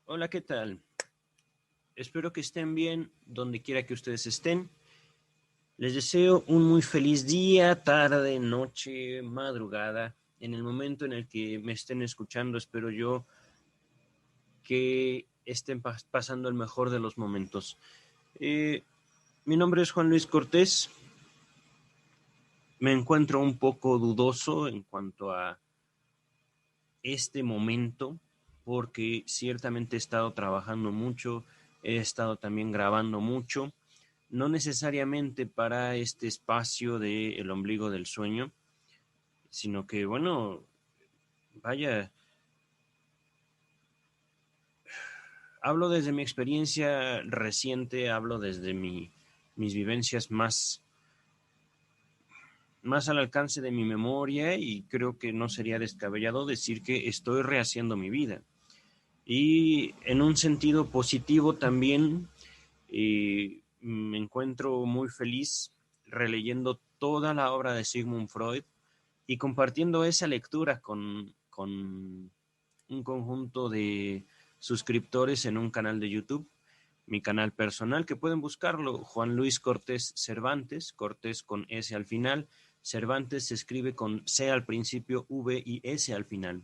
Hola, ¿qué tal? Espero que estén bien donde quiera que ustedes estén. Les deseo un muy feliz día, tarde, noche, madrugada. En el momento en el que me estén escuchando, espero yo que estén pasando el mejor de los momentos. Eh, Mi nombre es Juan Luis Cortés. Me encuentro un poco dudoso en cuanto a este momento, porque ciertamente he estado trabajando mucho, he estado también grabando mucho, no necesariamente para este espacio de El ombligo del sueño, sino que, bueno, vaya, hablo desde mi experiencia reciente, hablo desde mis vivencias más al alcance de mi memoria y creo que no sería descabellado decir que estoy rehaciendo mi vida. Y en un sentido positivo también me encuentro muy feliz releyendo toda la obra de Sigmund Freud y compartiendo esa lectura con un conjunto de suscriptores en un canal de YouTube, mi canal personal, que pueden buscarlo, Juan Luis Cortés Cervantes, Cortés con S al final, Cervantes se escribe con C al principio, V y S al final.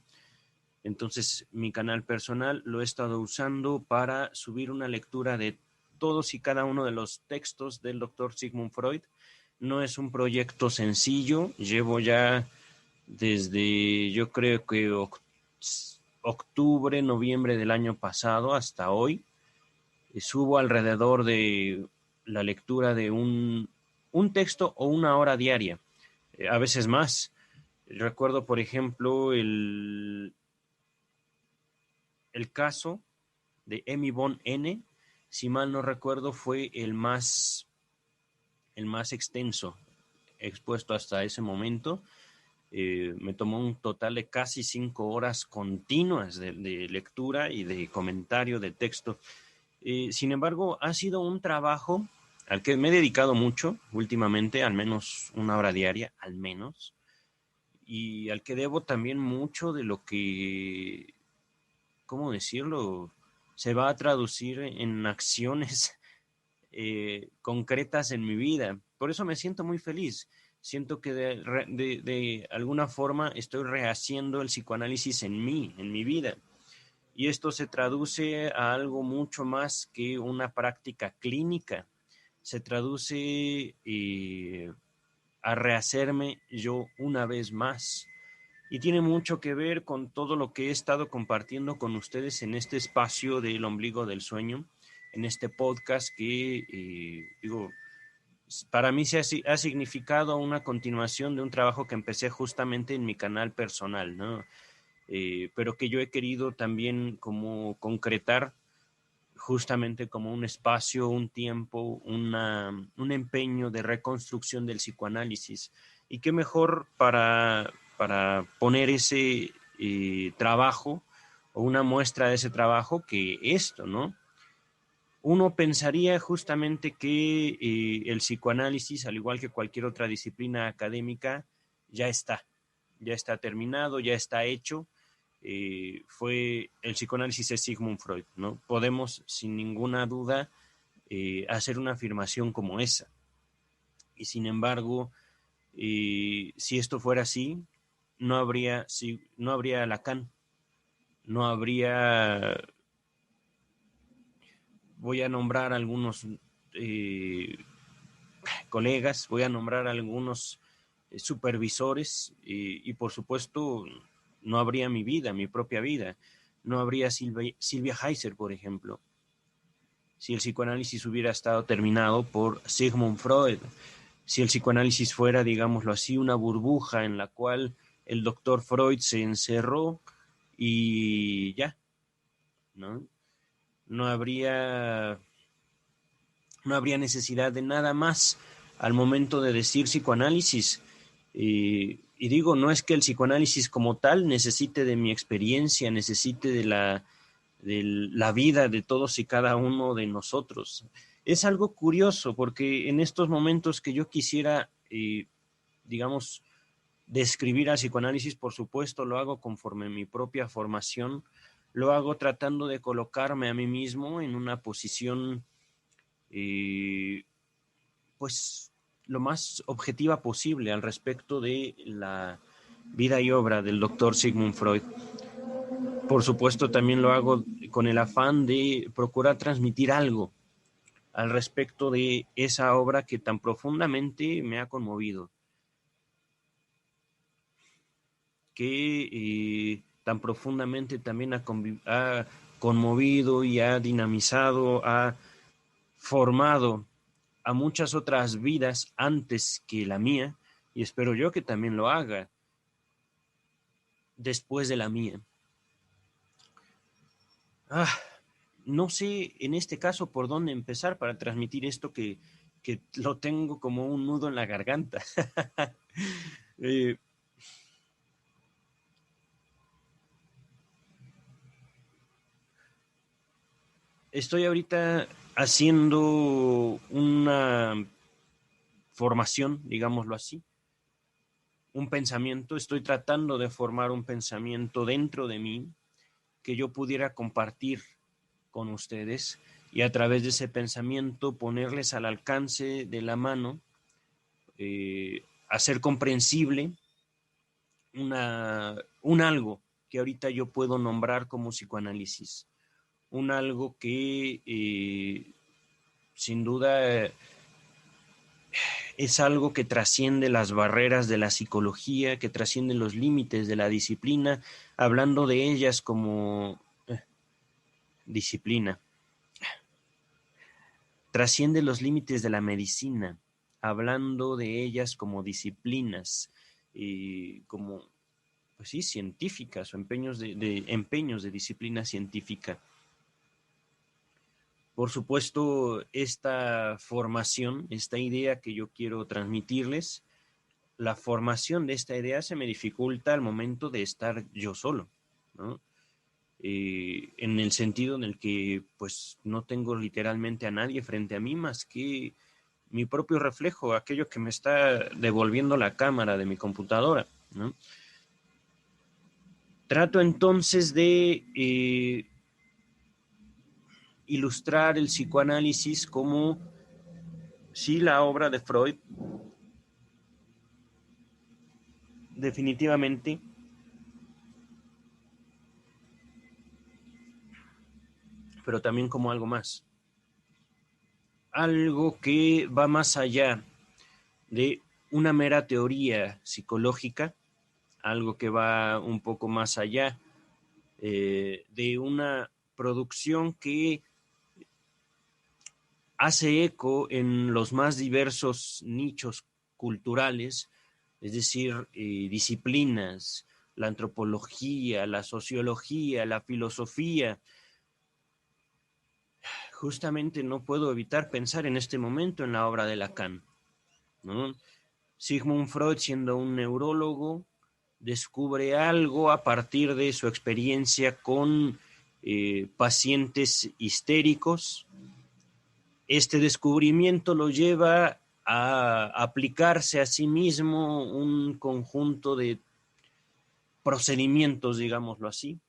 Entonces, mi canal personal lo he estado usando para subir una lectura de todos y cada uno de los textos del doctor Sigmund Freud. No es un proyecto sencillo, llevo ya desde yo creo que octubre, noviembre del año pasado hasta hoy. Subo alrededor de la lectura de un texto o una hora diaria, a veces más. Recuerdo, por ejemplo, el caso de Emmy Von N, si mal no recuerdo, fue el más extenso expuesto hasta ese momento. Me tomó un total de casi 5 horas continuas de lectura y de comentario de texto. Sin embargo, ha sido un trabajo al que me he dedicado mucho últimamente, al menos una hora diaria, al menos, y al que debo también mucho de lo que, ¿cómo decirlo?, se va a traducir en acciones concretas en mi vida. Por eso me siento muy feliz. Siento que de alguna forma estoy rehaciendo el psicoanálisis en mí, en mi vida. Y esto se traduce a algo mucho más que una práctica clínica. Se traduce a rehacerme yo una vez más. Y tiene mucho que ver con todo lo que he estado compartiendo con ustedes en este espacio del ombligo del sueño, en este podcast que, digo, para mí ha significado una continuación de un trabajo que empecé justamente en mi canal personal, ¿no? Pero que yo he querido también como concretar justamente como un espacio, un tiempo, un empeño de reconstrucción del psicoanálisis. Y qué mejor para poner ese trabajo o una muestra de ese trabajo que esto, ¿no? Uno pensaría justamente que el psicoanálisis, al igual que cualquier otra disciplina académica, ya ya está terminado, ya está hecho. Fue el psicoanálisis de Sigmund Freud, ¿no? Podemos sin ninguna duda hacer una afirmación como esa. Y sin embargo, si esto fuera así, no habría Lacan, no habría, voy a nombrar algunos eh, colegas, voy a nombrar algunos supervisores y por supuesto no habría mi vida, mi propia vida. No habría Silvia Heiser, por ejemplo, si el psicoanálisis hubiera estado terminado por Sigmund Freud, si el psicoanálisis fuera, digámoslo así, una burbuja en la cual el doctor Freud se encerró y ya, ¿no? No habría, no habría necesidad de nada más al momento de decir psicoanálisis. Y digo, no es que el psicoanálisis como tal necesite de mi experiencia, necesite de la vida de todos y cada uno de nosotros. Es algo curioso porque en estos momentos que yo quisiera, digamos, describir al psicoanálisis, por supuesto, lo hago conforme mi propia formación, lo hago tratando de colocarme a mí mismo en una posición, pues, lo más objetiva posible al respecto de la vida y obra del doctor Sigmund Freud. Por supuesto, también lo hago con el afán de procurar transmitir algo al respecto de esa obra que tan profundamente me ha conmovido, que tan profundamente también ha conmovido y ha dinamizado, ha formado a muchas otras vidas antes que la mía, y espero yo que también lo haga después de la mía. No sé en este caso por dónde empezar para transmitir esto que lo tengo como un nudo en la garganta. eh, Estoy ahorita haciendo una formación, digámoslo así, un pensamiento, estoy tratando de formar un pensamiento dentro de mí que yo pudiera compartir con ustedes y a través de ese pensamiento ponerles al alcance de la mano, hacer comprensible un algo que ahorita yo puedo nombrar como psicoanálisis, un algo que sin duda es algo que trasciende las barreras de la psicología, que trasciende los límites de la disciplina, hablando de ellas como disciplina. Trasciende los límites de la medicina, hablando de ellas como disciplinas, como, pues sí, científicas o empeños de disciplina científica. Por supuesto, esta formación, esta idea que yo quiero transmitirles, la formación de esta idea se me dificulta al momento de estar yo solo, ¿no? En el sentido en el que pues no tengo literalmente a nadie frente a mí más que mi propio reflejo, aquello que me está devolviendo la cámara de mi computadora, ¿no? Trato entonces de ilustrar el psicoanálisis como si la obra de Freud definitivamente, pero también como algo más, algo que va más allá de una mera teoría psicológica, algo que va un poco más allá de una producción que hace eco en los más diversos nichos culturales, es decir, disciplinas, la antropología, la sociología, la filosofía. Justamente no puedo evitar pensar en este momento en la obra de Lacan, ¿no? Sigmund Freud, siendo un neurólogo, descubre algo a partir de su experiencia con pacientes histéricos. Este descubrimiento lo lleva a aplicarse a sí mismo un conjunto de procedimientos, digámoslo así,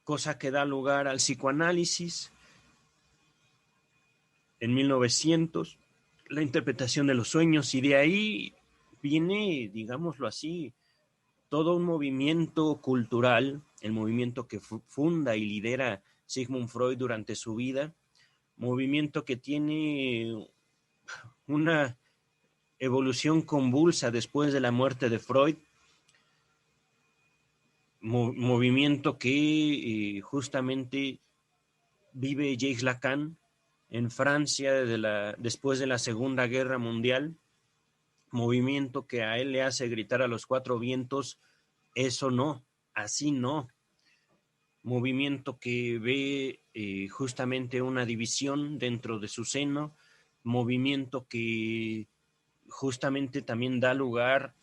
cosa que da lugar al psicoanálisis en 1900, la interpretación de los sueños, y de ahí viene, digámoslo así, todo un movimiento cultural, el movimiento que funda y lidera Sigmund Freud durante su vida, movimiento que tiene una evolución convulsa después de la muerte de Freud, movimiento que justamente vive Jacques Lacan en Francia después de la Segunda Guerra Mundial, movimiento que a él le hace gritar a los cuatro vientos, eso no, así no. Movimiento que ve justamente una división dentro de su seno, movimiento que justamente también da lugar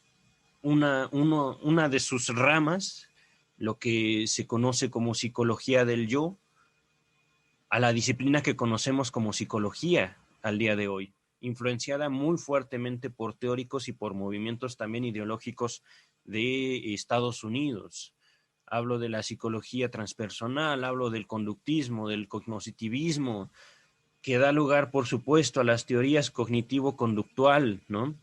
una de sus ramas, lo que se conoce como psicología del yo, a la disciplina que conocemos como psicología al día de hoy, influenciada muy fuertemente por teóricos y por movimientos también ideológicos de Estados Unidos. Hablo de la psicología transpersonal, hablo del conductismo, del cognoscitivismo, que da lugar, por supuesto, a las teorías cognitivo-conductual, ¿no?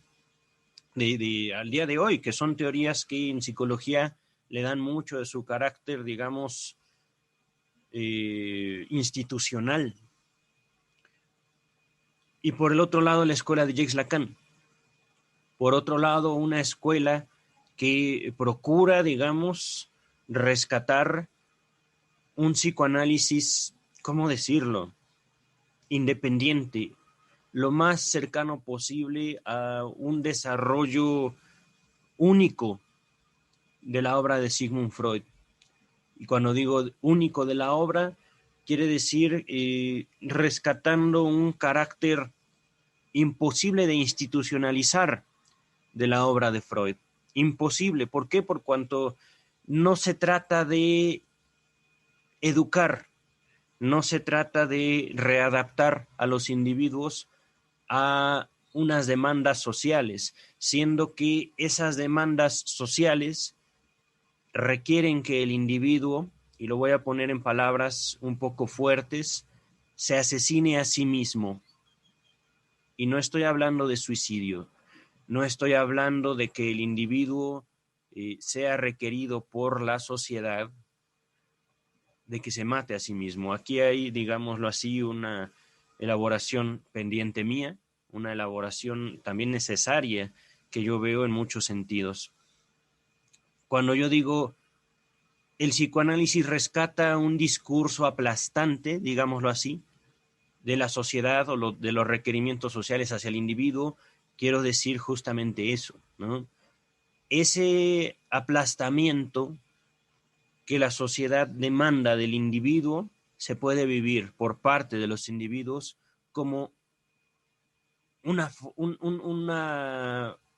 Al día de hoy, que son teorías que en psicología le dan mucho de su carácter, digamos, institucional. Y por el otro lado, la escuela de Jacques Lacan. Por otro lado, una escuela que procura, digamos, rescatar un psicoanálisis, ¿cómo decirlo?, independiente, lo más cercano posible a un desarrollo único de la obra de Sigmund Freud. Y cuando digo único de la obra, quiere decir rescatando un carácter imposible de institucionalizar de la obra de Freud. Imposible. ¿Por qué? Por cuanto no se trata de educar, no se trata de readaptar a los individuos a unas demandas sociales, siendo que esas demandas sociales requieren que el individuo, y lo voy a poner en palabras un poco fuertes, se asesine a sí mismo. Y no estoy hablando de suicidio, no estoy hablando de que el individuo sea requerido por la sociedad de que se mate a sí mismo. Aquí hay, digámoslo así, una elaboración pendiente mía, una elaboración también necesaria que yo veo en muchos sentidos. Cuando yo digo el psicoanálisis rescata un discurso aplastante, digámoslo así, de la sociedad o de los requerimientos sociales hacia el individuo, quiero decir justamente eso, ¿no? Ese aplastamiento que la sociedad demanda del individuo se puede vivir por parte de los individuos como una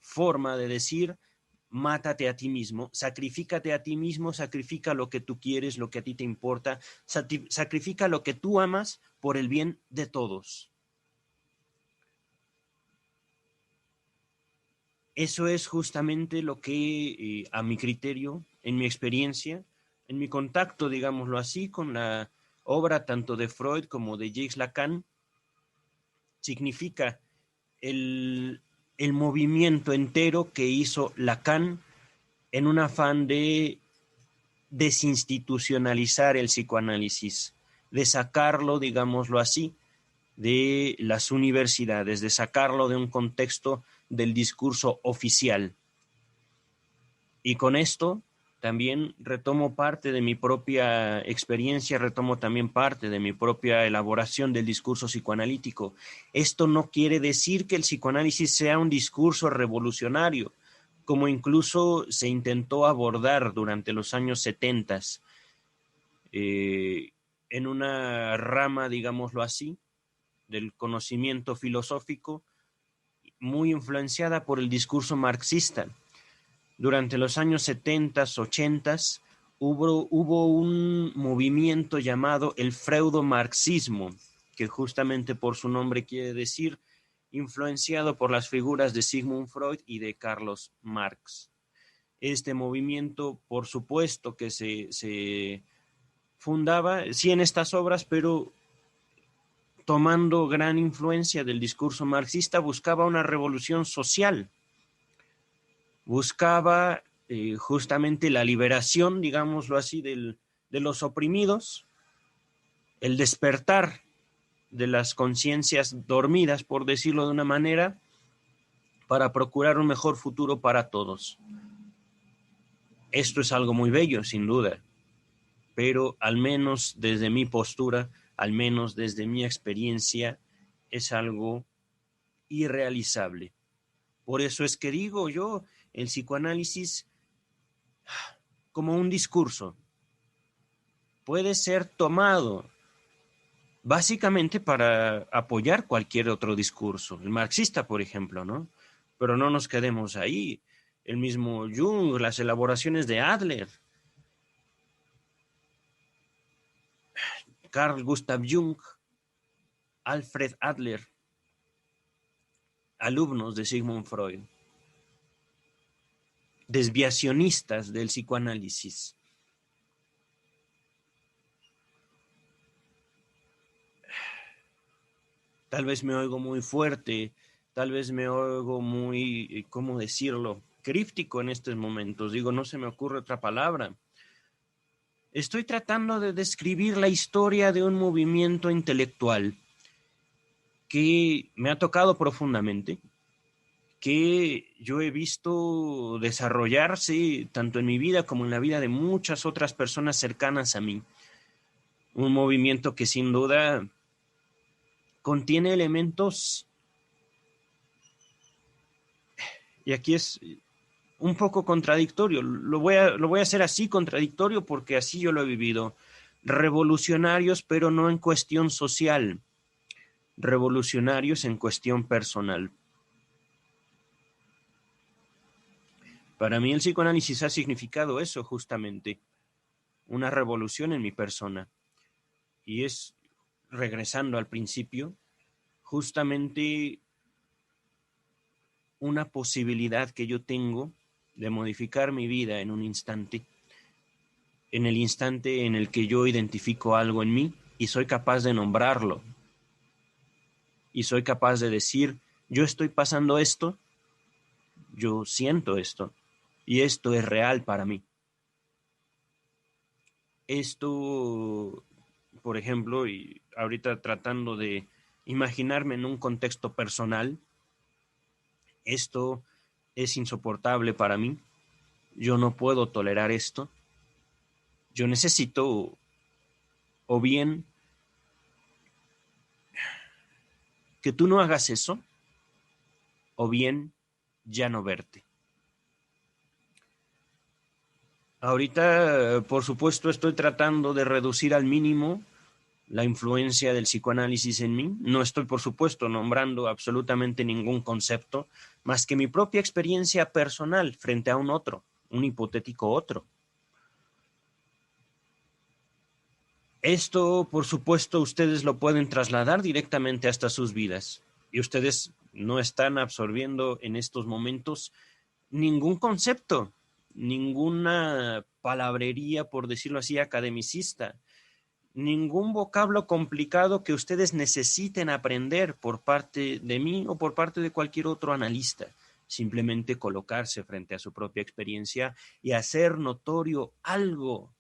forma de decir: mátate a ti mismo, sacrifícate a ti mismo, sacrifica lo que tú quieres, lo que a ti te importa, sacrifica lo que tú amas por el bien de todos. Eso es justamente lo que, a mi criterio, en mi experiencia, en mi contacto, digámoslo así, con la obra tanto de Freud como de Jacques Lacan, significa el, el movimiento entero que hizo Lacan en un afán de desinstitucionalizar el psicoanálisis, de sacarlo, digámoslo así, de las universidades, de sacarlo de un contexto del discurso oficial. Y con esto también retomo parte de mi propia experiencia, retomo también parte de mi propia elaboración del discurso psicoanalítico. Esto no quiere decir que el psicoanálisis sea un discurso revolucionario, como incluso se intentó abordar durante los años 70, en una rama, digámoslo así, del conocimiento filosófico, muy influenciada por el discurso marxista. Durante los años 70, 80, hubo un movimiento llamado el freudomarxismo, que justamente por su nombre quiere decir influenciado por las figuras de Sigmund Freud y de Carlos Marx. Este movimiento, por supuesto, que se fundaba, sí, en estas obras, pero tomando gran influencia del discurso marxista, buscaba una revolución social, buscaba justamente la liberación, digámoslo así, de los oprimidos, el despertar de las conciencias dormidas, por decirlo de una manera, para procurar un mejor futuro para todos. Esto es algo muy bello, sin duda, pero al menos desde mi postura, al menos desde mi experiencia, es algo irrealizable. Por eso es que digo yo, el psicoanálisis como un discurso puede ser tomado básicamente para apoyar cualquier otro discurso, el marxista, por ejemplo, ¿no? Pero no nos quedemos ahí. El mismo Jung, las elaboraciones de Adler, Carl Gustav Jung, Alfred Adler, alumnos de Sigmund Freud. desviacionistas del psicoanálisis. Tal vez me oigo muy fuerte, tal vez me oigo muy, ¿cómo decirlo?, críptico en estos momentos. Digo, no se me ocurre otra palabra. Estoy tratando de describir la historia de un movimiento intelectual que me ha tocado profundamente, que yo he visto desarrollarse tanto en mi vida como en la vida de muchas otras personas cercanas a mí. Un movimiento que sin duda contiene elementos, y aquí es un poco contradictorio, lo voy a hacer así contradictorio porque así yo lo he vivido, revolucionarios pero no en cuestión social, revolucionarios en cuestión personal. Para mí el psicoanálisis ha significado eso justamente, una revolución en mi persona. Y es, regresando al principio, justamente una posibilidad que yo tengo de modificar mi vida en un instante, en el instante en el que yo identifico algo en mí y soy capaz de nombrarlo. Y soy capaz de decir, yo estoy pasando esto, yo siento esto, y esto es real para mí. Esto, por ejemplo, y ahorita tratando de imaginarme en un contexto personal, esto es insoportable para mí, yo no puedo tolerar esto, yo necesito o bien que tú no hagas eso, o bien ya no verte. Ahorita, por supuesto, estoy tratando de reducir al mínimo la influencia del psicoanálisis en mí. No estoy, por supuesto, nombrando absolutamente ningún concepto, más que mi propia experiencia personal frente a un otro, un hipotético otro. Esto, por supuesto, ustedes lo pueden trasladar directamente hasta sus vidas y ustedes no están absorbiendo en estos momentos ningún concepto, ninguna palabrería, por decirlo así, academicista, ningún vocablo complicado que ustedes necesiten aprender por parte de mí o por parte de cualquier otro analista. Simplemente colocarse frente a su propia experiencia y hacer notorio algo,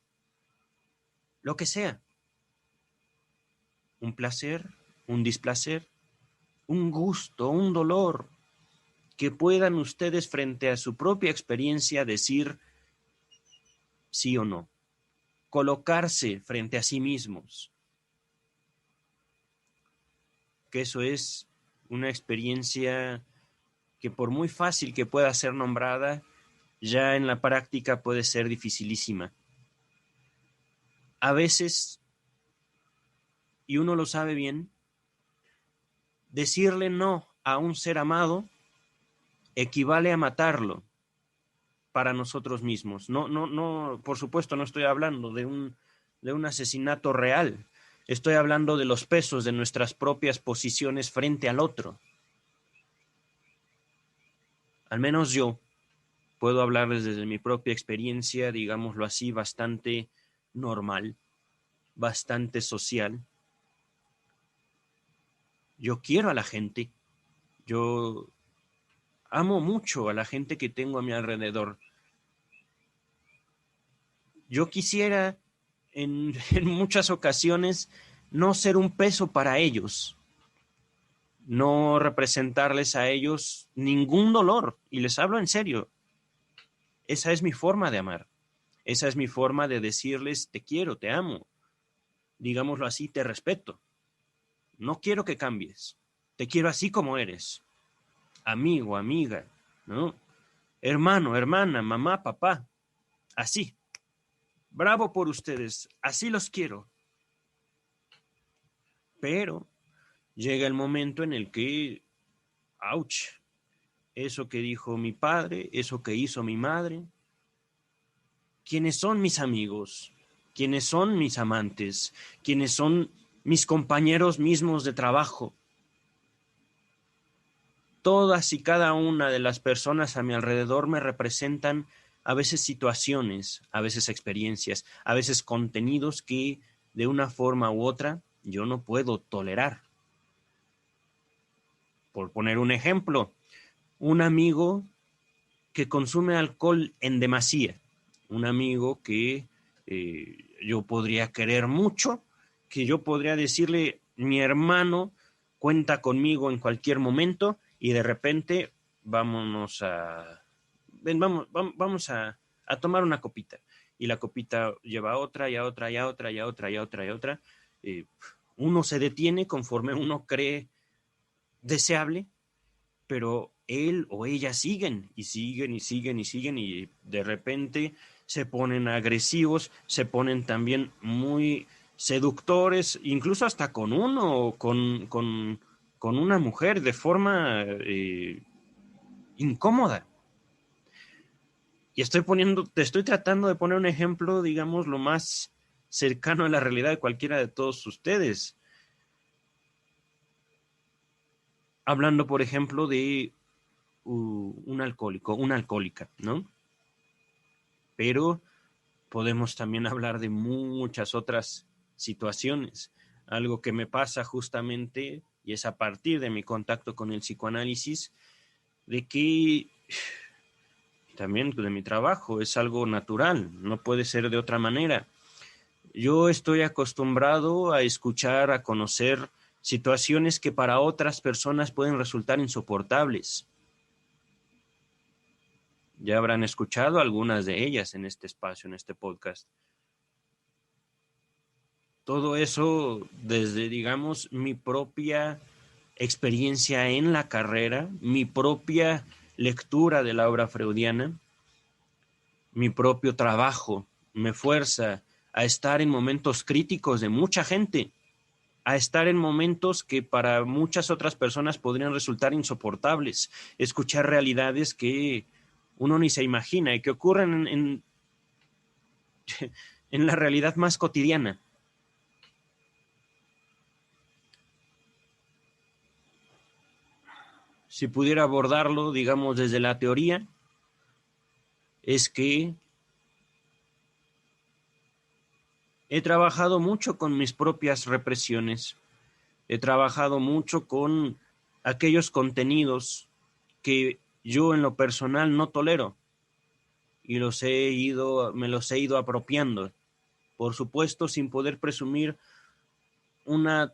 lo que sea. Un placer, un displacer, un gusto, un dolor, que puedan ustedes frente a su propia experiencia decir sí o no, colocarse frente a sí mismos, que eso es una experiencia que por muy fácil que pueda ser nombrada, ya en la práctica puede ser dificilísima. A veces, y uno lo sabe bien, decirle no a un ser amado equivale a matarlo para nosotros mismos. No, por supuesto, no estoy hablando de un asesinato real. Estoy hablando de los pesos de nuestras propias posiciones frente al otro. Al menos yo puedo hablarles desde mi propia experiencia, digámoslo así, bastante normal, bastante social. Yo quiero a la gente, yo amo mucho a la gente que tengo a mi alrededor. Yo quisiera en muchas ocasiones no ser un peso para ellos, no representarles a ellos ningún dolor, y les hablo en serio. Esa es mi forma de amar, esa es mi forma de decirles te quiero, te amo, digámoslo así, te respeto, no quiero que cambies, te quiero así como eres, amigo, amiga, ¿no? Hermano, hermana, mamá, papá, así. Bravo por ustedes, así los quiero. Pero llega el momento en el que, ouch, eso que dijo mi padre, eso que hizo mi madre, ¿quiénes son mis amigos? ¿Quiénes son mis amantes? ¿Quiénes son mis compañeros mismos de trabajo? Todas y cada una de las personas a mi alrededor me representan a veces situaciones, a veces experiencias, a veces contenidos que de una forma u otra yo no puedo tolerar. Por poner un ejemplo, un amigo que consume alcohol en demasía, un amigo que yo podría querer mucho, que yo podría decirle, mi hermano cuenta conmigo en cualquier momento y de repente vámonos a, vamos a tomar una copita. Y la copita lleva a otra y a otra y a otra y a otra y a otra y a otra. Uno se detiene conforme uno cree deseable, pero él o ella siguen y siguen y siguen y siguen y de repente se ponen agresivos, se ponen también muy seductores, incluso hasta con uno o con una mujer de forma incómoda. Y te estoy tratando de poner un ejemplo, digamos, lo más cercano a la realidad de cualquiera de todos ustedes. Hablando, por ejemplo, de un alcohólico, una alcohólica, ¿no? Pero podemos también hablar de muchas otras situaciones. Algo que me pasa justamente, y es a partir de mi contacto con el psicoanálisis, de que también de mi trabajo es algo natural, no puede ser de otra manera. Yo estoy acostumbrado a escuchar, a conocer situaciones que para otras personas pueden resultar insoportables. Ya habrán escuchado algunas de ellas en este espacio, en este podcast. Todo eso desde, digamos, mi propia experiencia en la carrera, mi propia lectura de la obra freudiana, mi propio trabajo me fuerza a estar en momentos críticos de mucha gente, a estar en momentos que para muchas otras personas podrían resultar insoportables, escuchar realidades que uno ni se imagina y que ocurren en la realidad más cotidiana. Si pudiera abordarlo, digamos, desde la teoría, es que he trabajado mucho con mis propias represiones, he trabajado mucho con aquellos contenidos que yo en lo personal no tolero y me los he ido apropiando, por supuesto sin poder presumir una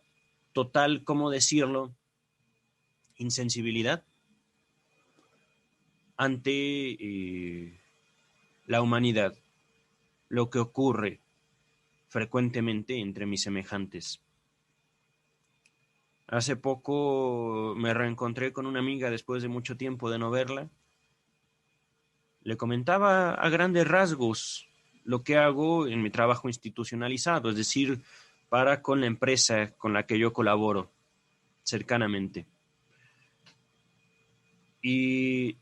total, ¿cómo decirlo?, insensibilidad ante la humanidad, lo que ocurre frecuentemente entre mis semejantes. Hace poco me reencontré con una amiga después de mucho tiempo de no verla. Le comentaba a grandes rasgos lo que hago en mi trabajo institucionalizado, es decir, para con la empresa con la que yo colaboro cercanamente. Y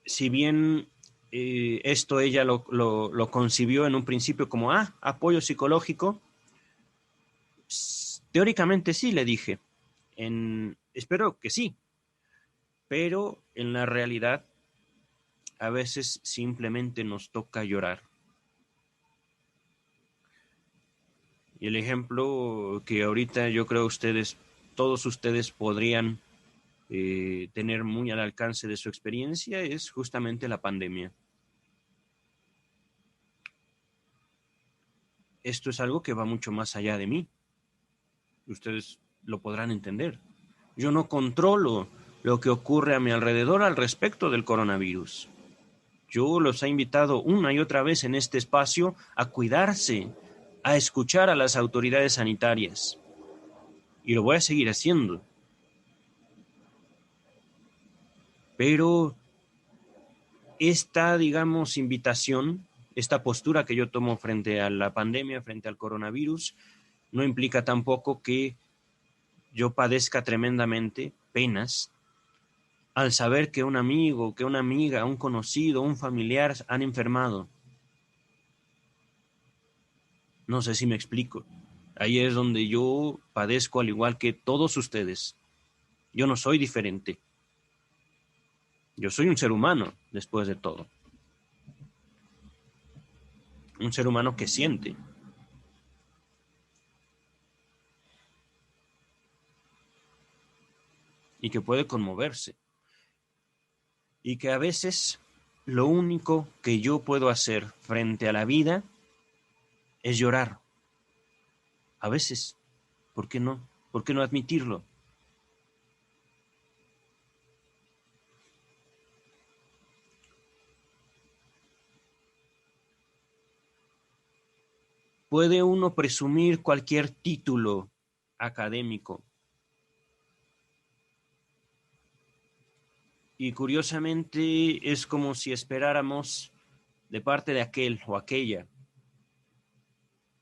si bien esto ella lo concibió en un principio como, apoyo psicológico, teóricamente sí, le dije. Espero que sí, pero en la realidad a veces simplemente nos toca llorar. Y el ejemplo que ahorita yo creo todos ustedes podrían tener muy al alcance de su experiencia es justamente la pandemia. Esto es algo que va mucho más allá de mí. Ustedes lo podrán entender. Yo no controlo lo que ocurre a mi alrededor al respecto del coronavirus. Yo los he invitado una y otra vez en este espacio a cuidarse, a escuchar a las autoridades sanitarias. Y lo voy a seguir haciendo. Pero esta, digamos, invitación, esta postura que yo tomo frente a la pandemia, frente al coronavirus, no implica tampoco que yo padezca tremendamente penas al saber que un amigo, que una amiga, un conocido, un familiar han enfermado. No sé si me explico. Ahí es donde yo padezco al igual que todos ustedes. Yo no soy diferente. Yo soy un ser humano, después de todo. Un ser humano que siente. Y que puede conmoverse. Y que a veces lo único que yo puedo hacer frente a la vida es llorar. A veces, ¿por qué no? ¿Por qué no admitirlo? Puede uno presumir cualquier título académico. Y curiosamente es como si esperáramos de parte de aquel o aquella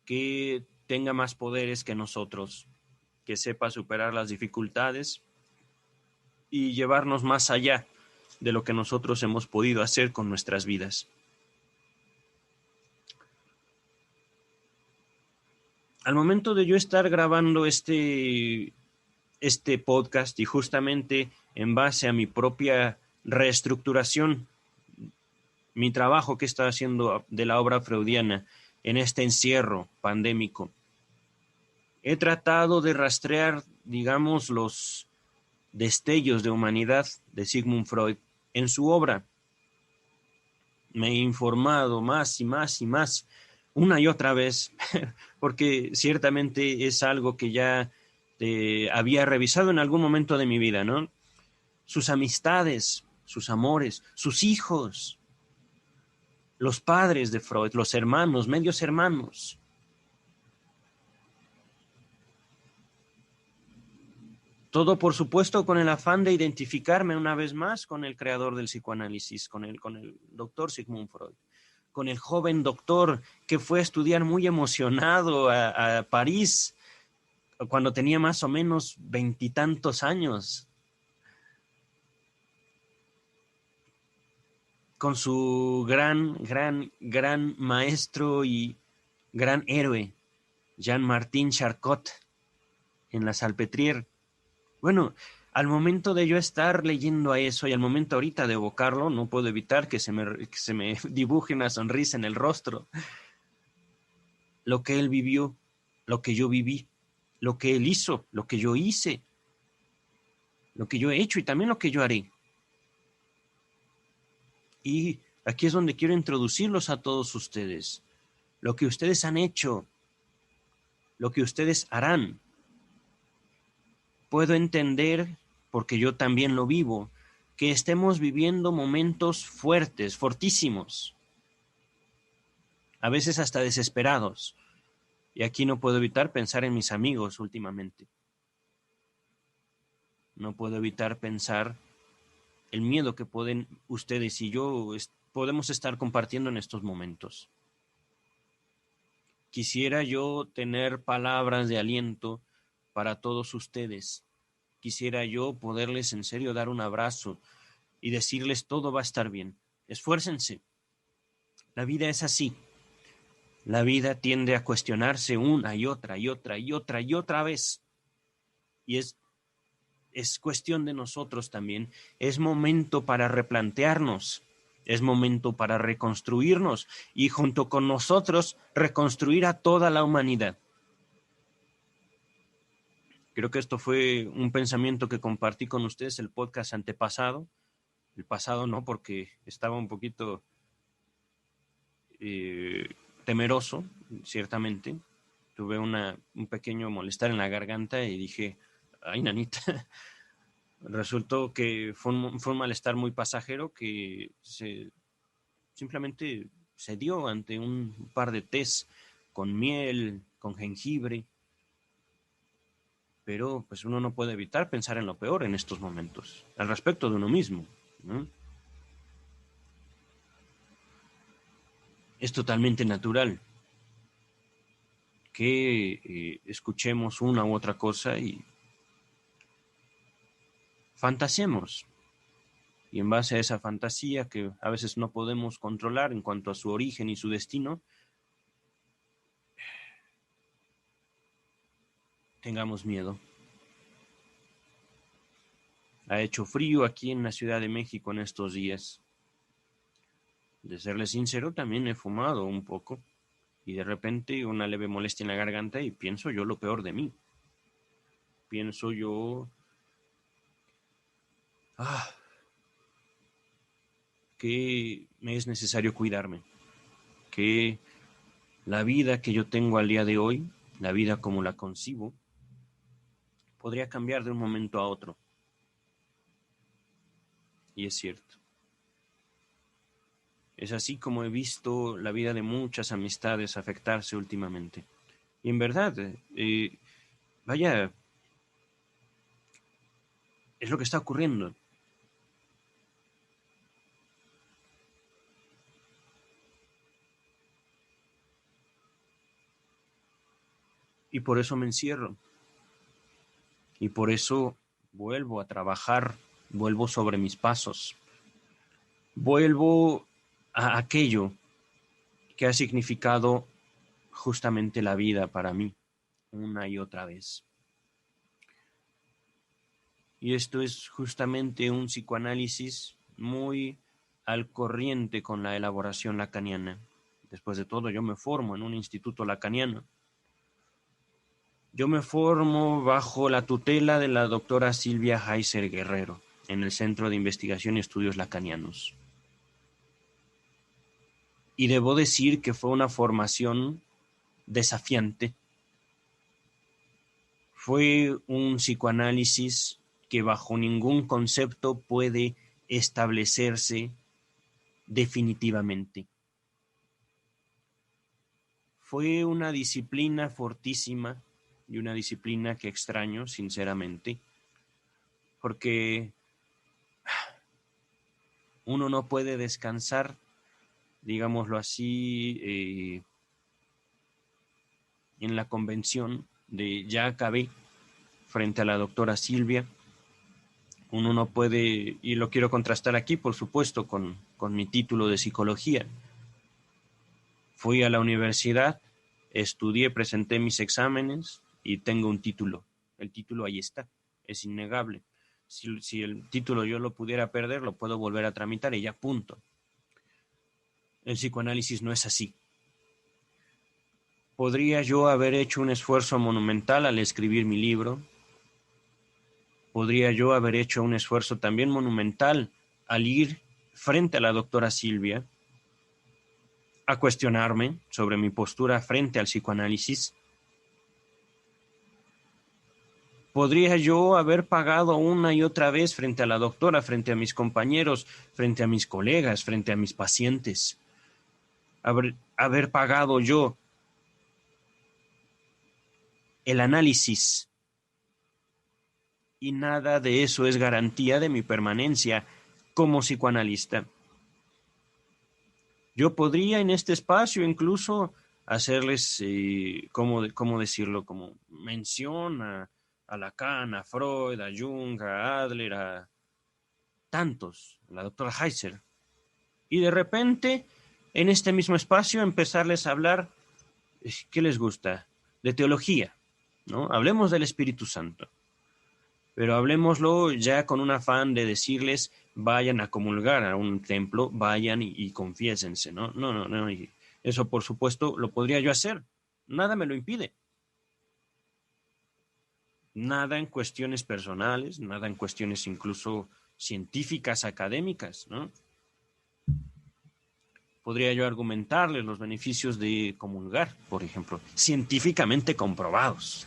que tenga más poderes que nosotros, que sepa superar las dificultades y llevarnos más allá de lo que nosotros hemos podido hacer con nuestras vidas. Al momento de yo estar grabando este podcast y justamente en base a mi propia reestructuración, mi trabajo que está haciendo de la obra freudiana en este encierro pandémico, he tratado de rastrear, digamos, los destellos de humanidad de Sigmund Freud en su obra. Me he informado más y más y más, una y otra vez, porque ciertamente es algo que ya había revisado en algún momento de mi vida, ¿no? Sus amistades, sus amores, sus hijos, los padres de Freud, los hermanos, medios hermanos. Todo, por supuesto, con el afán de identificarme una vez más con el creador del psicoanálisis, con el doctor Sigmund Freud, con el joven doctor que fue a estudiar muy emocionado a París cuando tenía más o menos veintitantos años, con su gran maestro y gran héroe, Jean-Martin Charcot, en la Salpêtrière. Bueno, al momento de yo estar leyendo a eso y al momento ahorita de evocarlo, no puedo evitar que se me dibuje una sonrisa en el rostro. Lo que él vivió, lo que yo viví, lo que él hizo, lo que yo hice, lo que yo he hecho y también lo que yo haré. Y aquí es donde quiero introducirlos a todos ustedes. Lo que ustedes han hecho, lo que ustedes harán. Puedo entender, porque yo también lo vivo, que estemos viviendo momentos fuertes, fortísimos, a veces hasta desesperados. Y aquí no puedo evitar pensar en mis amigos últimamente. No puedo evitar pensar el miedo que pueden ustedes y yo podemos estar compartiendo en estos momentos. Quisiera yo tener palabras de aliento para todos ustedes. Quisiera yo poderles en serio dar un abrazo y decirles todo va a estar bien. Esfuércense. La vida es así. La vida tiende a cuestionarse una y otra y otra y otra y otra vez. Y es cuestión de nosotros también. Es momento para replantearnos. Es momento para reconstruirnos y junto con nosotros reconstruir a toda la humanidad. Creo que esto fue un pensamiento que compartí con ustedes el podcast antepasado. El pasado no, porque estaba un poquito eh, temeroso, ciertamente. Tuve un pequeño molestar en la garganta y dije, ay, nanita. Resultó que fue un malestar muy pasajero que simplemente se dio ante un par de tés con miel, con jengibre, pero pues uno no puede evitar pensar en lo peor en estos momentos, al respecto de uno mismo, ¿no? Es totalmente natural que escuchemos una u otra cosa y fantasiemos. Y en base a esa fantasía que a veces no podemos controlar en cuanto a su origen y su destino, tengamos miedo. Ha hecho frío aquí en la Ciudad de México en estos días. De serle sincero, también he fumado un poco y de repente una leve molestia en la garganta y pienso yo lo peor de mí. Pienso yo que me es necesario cuidarme, que la vida que yo tengo al día de hoy, la vida como la concibo, podría cambiar de un momento a otro. Y es cierto. Es así como he visto la vida de muchas amistades afectarse últimamente. Y en verdad, vaya, es lo que está ocurriendo. Y por eso me encierro. Y por eso vuelvo a trabajar, vuelvo sobre mis pasos, vuelvo a aquello que ha significado justamente la vida para mí, una y otra vez. Y esto es justamente un psicoanálisis muy al corriente con la elaboración lacaniana. Después de todo, yo me formo en un instituto lacaniano. Yo me formo bajo la tutela de la doctora Silvia Heiser Guerrero, en el Centro de Investigación y Estudios Lacanianos. Y debo decir que fue una formación desafiante. Fue un psicoanálisis que bajo ningún concepto puede establecerse definitivamente. Fue una disciplina fortísima y una disciplina que extraño, sinceramente, porque uno no puede descansar, digámoslo así, en la convención de ya acabé frente a la doctora Silvia. Uno no puede, y lo quiero contrastar aquí, por supuesto, con mi título de psicología. Fui a la universidad, estudié, presenté mis exámenes y tengo un título. El título ahí está, es innegable. Si el título yo lo pudiera perder, lo puedo volver a tramitar y ya, punto. El psicoanálisis no es así. ¿Podría yo haber hecho un esfuerzo monumental al escribir mi libro? ¿Podría yo haber hecho un esfuerzo también monumental al ir frente a la doctora Silvia a cuestionarme sobre mi postura frente al psicoanálisis? ¿Podría yo haber pagado una y otra vez frente a la doctora, frente a mis compañeros, frente a mis colegas, frente a mis pacientes? Haber pagado yo el análisis y nada de eso es garantía de mi permanencia como psicoanalista. Yo podría en este espacio incluso hacerles, ¿cómo decirlo? Como mención a Lacan, a Freud, a Jung, a Adler, a tantos, a la doctora Heiser. Y de repente, en este mismo espacio, empezarles a hablar, ¿qué les gusta? De teología, ¿no? Hablemos del Espíritu Santo. Pero hablemoslo ya con un afán de decirles, vayan a comulgar a un templo, vayan y confiésense, ¿no? No, y eso por supuesto lo podría yo hacer, nada me lo impide. Nada en cuestiones personales, nada en cuestiones incluso científicas, académicas, ¿no? Podría yo argumentarles los beneficios de comulgar, por ejemplo, científicamente comprobados.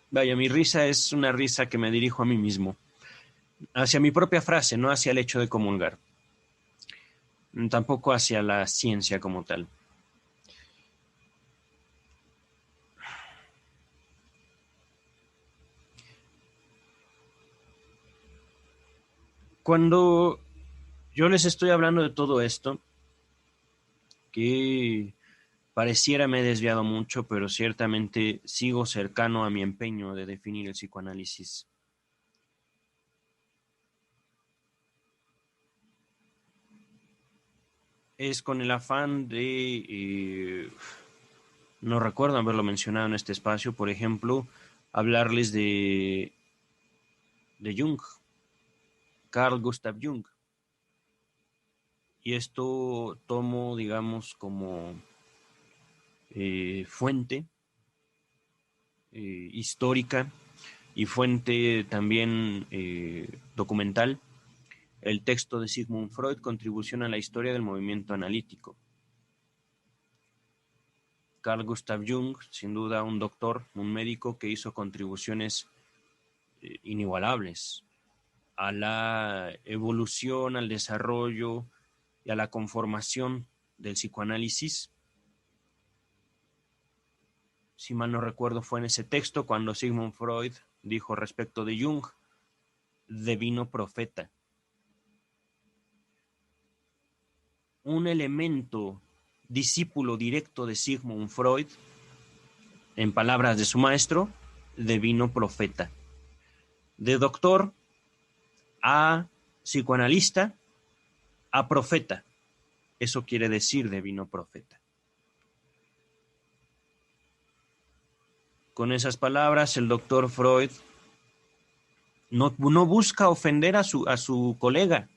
Vaya, mi risa es una risa que me dirijo a mí mismo, hacia mi propia frase, no hacia el hecho de comulgar, tampoco hacia la ciencia como tal. Cuando yo les estoy hablando de todo esto, que pareciera me he desviado mucho, pero ciertamente sigo cercano a mi empeño de definir el psicoanálisis. Es con el afán de no recuerdo haberlo mencionado en este espacio, por ejemplo, hablarles de Jung, Carl Gustav Jung. Y esto tomo, digamos, como fuente histórica y fuente también documental, el texto de Sigmund Freud, Contribución a la historia del movimiento analítico. Carl Gustav Jung, sin duda un doctor, un médico que hizo contribuciones inigualables a la evolución, al desarrollo y a la conformación del psicoanálisis. Si mal no recuerdo, fue en ese texto cuando Sigmund Freud dijo respecto de Jung, divino profeta. Un elemento discípulo directo de Sigmund Freud, en palabras de su maestro, divino profeta. De doctor a psicoanalista a profeta. Eso quiere decir divino profeta. Con esas palabras, el doctor Freud no busca ofender a su colega,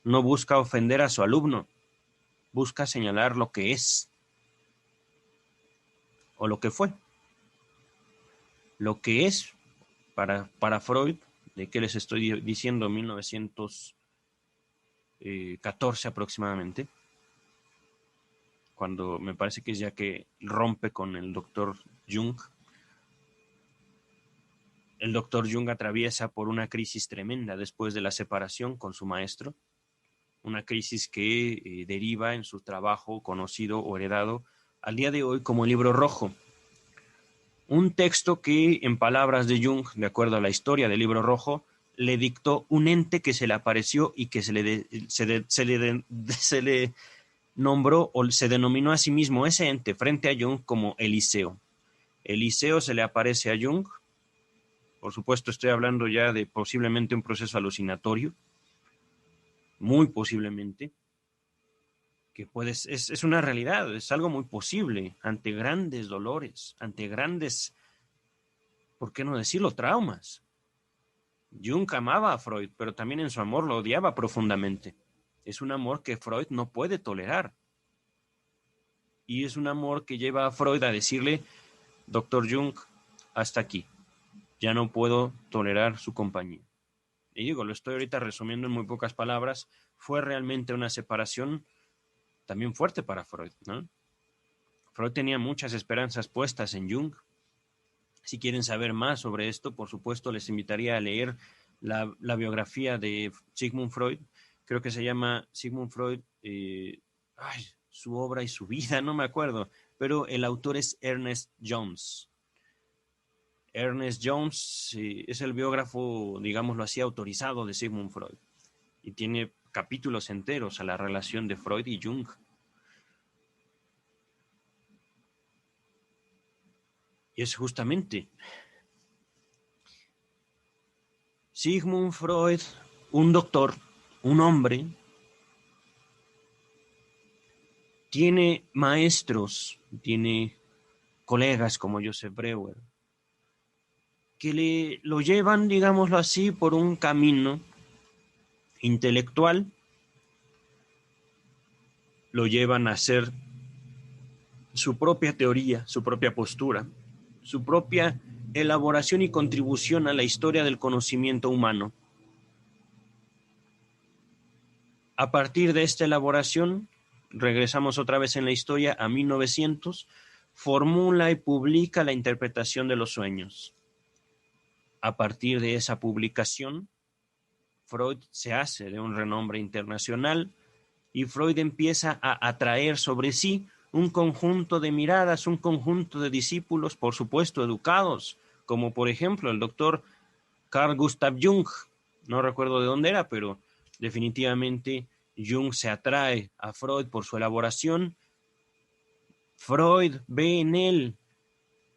no busca ofender a su alumno, busca señalar lo que es o lo que fue. Lo que es para Freud, de que les estoy diciendo 1914 aproximadamente, cuando me parece que es ya que rompe con el doctor Jung. El doctor Jung atraviesa por una crisis tremenda después de la separación con su maestro, una crisis que deriva en su trabajo conocido o heredado al día de hoy como el Libro Rojo. Un texto que, en palabras de Jung, de acuerdo a la historia del Libro Rojo, le dictó un ente que se le apareció y que se le nombró o se denominó a sí mismo ese ente frente a Jung como Eliseo. Eliseo se le aparece a Jung. Por supuesto, estoy hablando ya de posiblemente un proceso alucinatorio, muy posiblemente, que es una realidad, es algo muy posible ante grandes dolores, ante grandes, ¿por qué no decirlo?, traumas. Jung amaba a Freud, pero también en su amor lo odiaba profundamente. Es un amor que Freud no puede tolerar. Y es un amor que lleva a Freud a decirle, doctor Jung, hasta aquí. Ya no puedo tolerar su compañía. Y digo, lo estoy ahorita resumiendo en muy pocas palabras. Fue realmente una separación también fuerte para Freud, ¿no? Freud tenía muchas esperanzas puestas en Jung. Si quieren saber más sobre esto, por supuesto, les invitaría a leer la biografía de Sigmund Freud. Creo que se llama Sigmund Freud, su obra y su vida, no me acuerdo, pero el autor es Ernest Jones. Ernest Jones es el biógrafo, digámoslo así, autorizado de Sigmund Freud y tiene capítulos enteros a la relación de Freud y Jung. Y es justamente Sigmund Freud, un doctor, un hombre, tiene maestros, tiene colegas como Joseph Breuer, que lo llevan, digámoslo así, por un camino intelectual, lo llevan a hacer su propia teoría, su propia postura, su propia elaboración y contribución a la historia del conocimiento humano. A partir de esta elaboración, regresamos otra vez en la historia a 1900, formula y publica la interpretación de los sueños. A partir de esa publicación, Freud se hace de un renombre internacional y Freud empieza a atraer sobre sí un conjunto de miradas, un conjunto de discípulos, por supuesto, educados, como por ejemplo el doctor Carl Gustav Jung. No recuerdo de dónde era, pero definitivamente Jung se atrae a Freud por su elaboración. Freud ve en él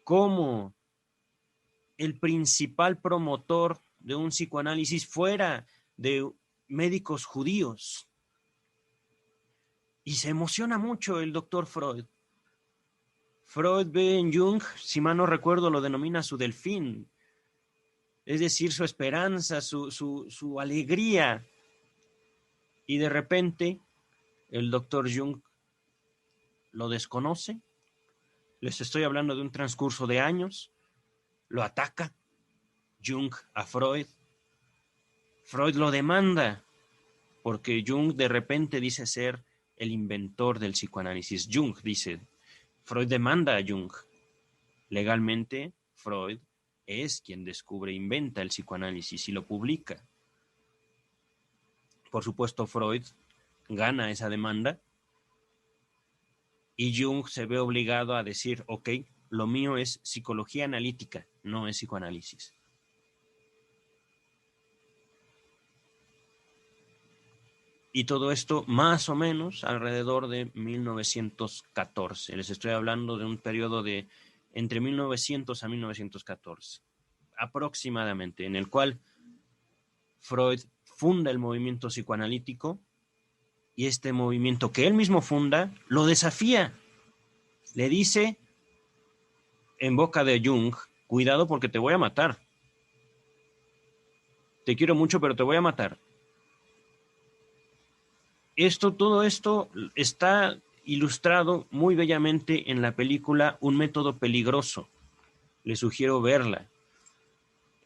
como el principal promotor de un psicoanálisis fuera de médicos judíos. Y se emociona mucho el doctor Freud. Freud ve en Jung, si mal no recuerdo, lo denomina su delfín, es decir, su esperanza, su alegría. Y de repente el doctor Jung lo desconoce. Les estoy hablando de un transcurso de años. Lo ataca Jung a Freud. Freud lo demanda porque Jung de repente dice ser el inventor del psicoanálisis. Jung dice, Freud demanda a Jung. Legalmente, Freud es quien descubre e inventa el psicoanálisis y lo publica. Por supuesto, Freud gana esa demanda y Jung se ve obligado a decir, ok, lo mío es psicología analítica, no es psicoanálisis. Y todo esto más o menos alrededor de 1914. Les estoy hablando de un periodo de entre 1900 a 1914, aproximadamente, en el cual Freud funda el movimiento psicoanalítico y este movimiento que él mismo funda lo desafía. Le dice en boca de Jung, cuidado porque te voy a matar. Te quiero mucho, pero te voy a matar. Todo esto está ilustrado muy bellamente en la película Un método peligroso. Les sugiero verla.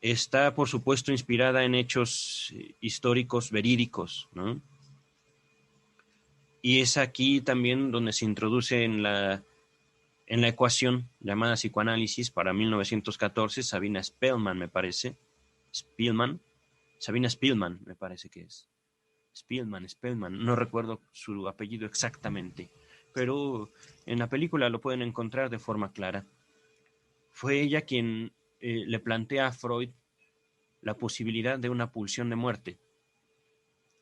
Está, por supuesto, inspirada en hechos históricos verídicos, ¿no? Y es aquí también donde se introduce en la ecuación llamada psicoanálisis para 1914, Sabina Spielmann, me parece. Sabina Spielmann, me parece que es. Spielmann, no recuerdo su apellido exactamente, pero en la película lo pueden encontrar de forma clara. Fue ella quien le plantea a Freud la posibilidad de una pulsión de muerte,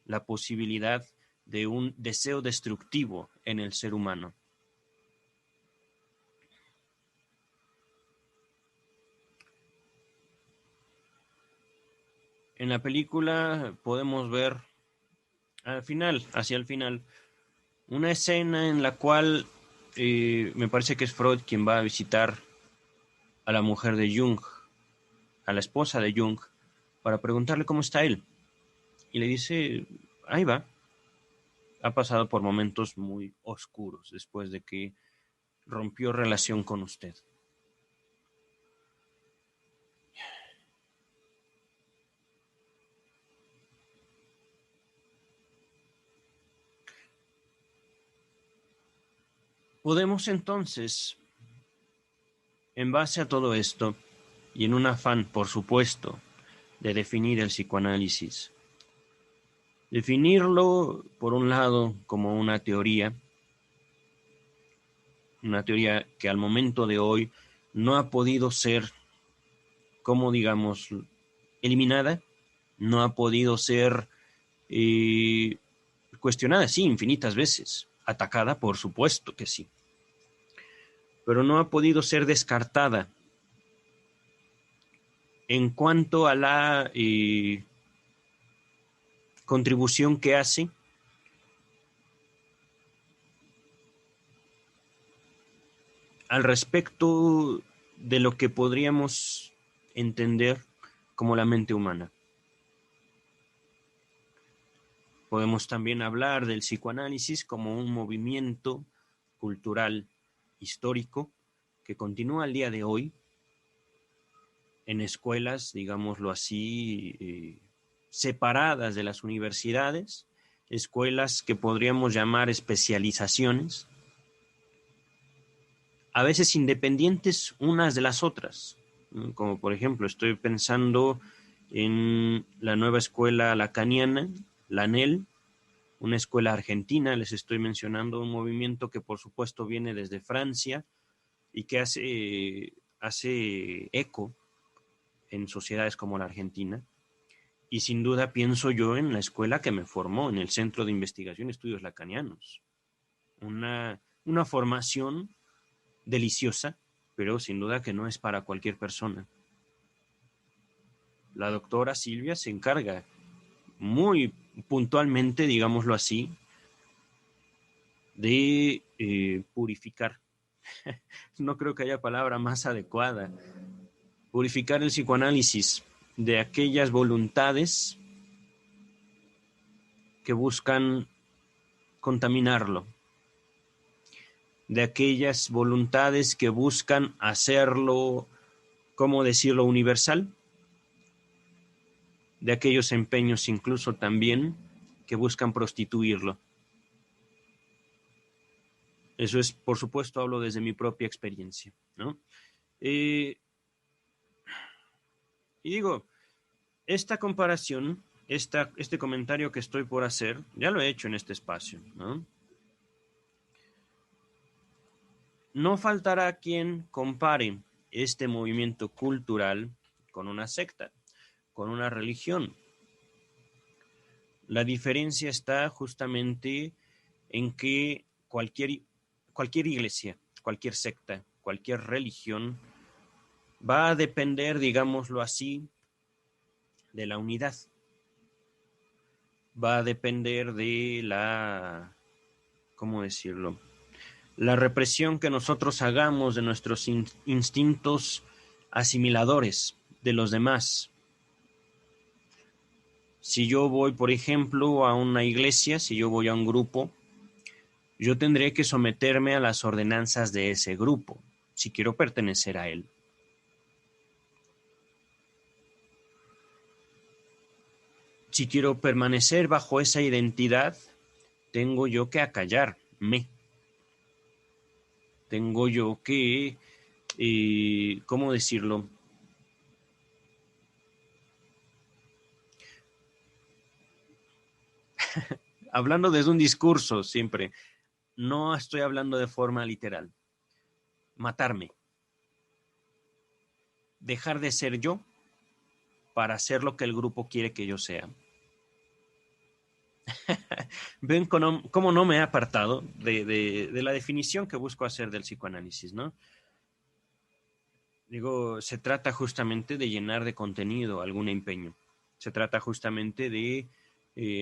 la posibilidad de un deseo destructivo en el ser humano. En la película podemos ver hacia el final, una escena en la cual me parece que es Freud quien va a visitar a la mujer de Jung, a la esposa de Jung, para preguntarle cómo está él. Y le dice, ahí va, ha pasado por momentos muy oscuros después de que rompió relación con usted. Podemos entonces, en base a todo esto, y en un afán, por supuesto, de definir el psicoanálisis, definirlo, por un lado, como una teoría que al momento de hoy no ha podido ser, como digamos, eliminada, no ha podido ser cuestionada, sí, infinitas veces, atacada, por supuesto que sí, pero no ha podido ser descartada en cuanto a la contribución que hace al respecto de lo que podríamos entender como la mente humana. Podemos también hablar del psicoanálisis como un movimiento cultural histórico que continúa al día de hoy en escuelas, digámoslo así, separadas de las universidades, escuelas que podríamos llamar especializaciones, a veces independientes unas de las otras, ¿no? Como por ejemplo estoy pensando en la nueva escuela lacaniana, la ANEL, una escuela argentina, les estoy mencionando un movimiento que por supuesto viene desde Francia y que hace eco en sociedades como la Argentina. Y sin duda pienso yo en la escuela que me formó, en el Centro de Investigación y Estudios Lacanianos. Una formación deliciosa, pero sin duda que no es para cualquier persona. La doctora Silvia se encarga muy puntualmente, digámoslo así, de purificar No creo que haya palabra más adecuada. Purificar el psicoanálisis de aquellas voluntades que buscan contaminarlo, de aquellas voluntades que buscan hacerlo, ¿cómo decirlo?, universal, de aquellos empeños incluso también que buscan prostituirlo. Eso es, por supuesto, hablo desde mi propia experiencia, ¿no? Y digo, esta comparación, este comentario que estoy por hacer, ya lo he hecho en este espacio, ¿no? No faltará quien compare este movimiento cultural con una secta, con una religión. La diferencia está justamente en que cualquier iglesia, cualquier secta, cualquier religión va a depender, digámoslo así, de la unidad. Va a depender de la, ¿cómo decirlo?, la represión que nosotros hagamos de nuestros instintos asimiladores de los demás. Si yo voy, por ejemplo, a una iglesia, si yo voy a un grupo, yo tendré que someterme a las ordenanzas de ese grupo, si quiero pertenecer a él. Si quiero permanecer bajo esa identidad, tengo yo que acallarme. Tengo yo que, ¿cómo decirlo?, hablando desde un discurso siempre, no estoy hablando de forma literal. Matarme. Dejar de ser yo para ser lo que el grupo quiere que yo sea. Ven cómo no me he apartado de la definición que busco hacer del psicoanálisis, ¿no? Digo, se trata justamente de llenar de contenido algún empeño. Se trata justamente de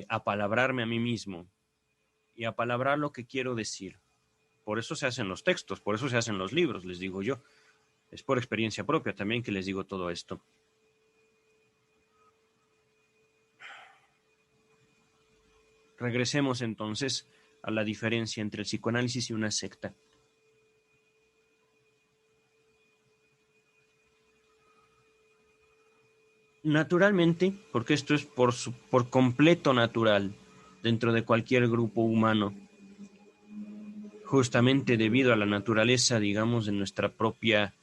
apalabrarme a mí mismo y apalabrar lo que quiero decir. Por eso se hacen los textos, por eso se hacen los libros, les digo yo. Es por experiencia propia también que les digo todo esto. Regresemos entonces a la diferencia entre el psicoanálisis y una secta. Naturalmente, porque esto es por completo natural dentro de cualquier grupo humano, justamente debido a la naturaleza, digamos, de nuestra propia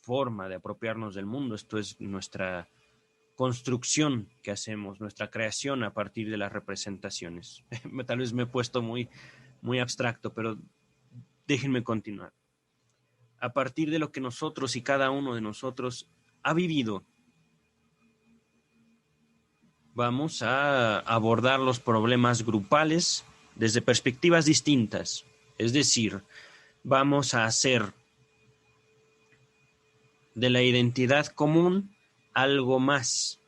forma de apropiarnos del mundo. Esto es nuestra construcción que hacemos, nuestra creación a partir de las representaciones. Tal vez me he puesto muy, muy abstracto, pero déjenme continuar. A partir de lo que nosotros y cada uno de nosotros ha vivido, vamos a abordar los problemas grupales desde perspectivas distintas. Es decir, vamos a hacer de la identidad común algo más.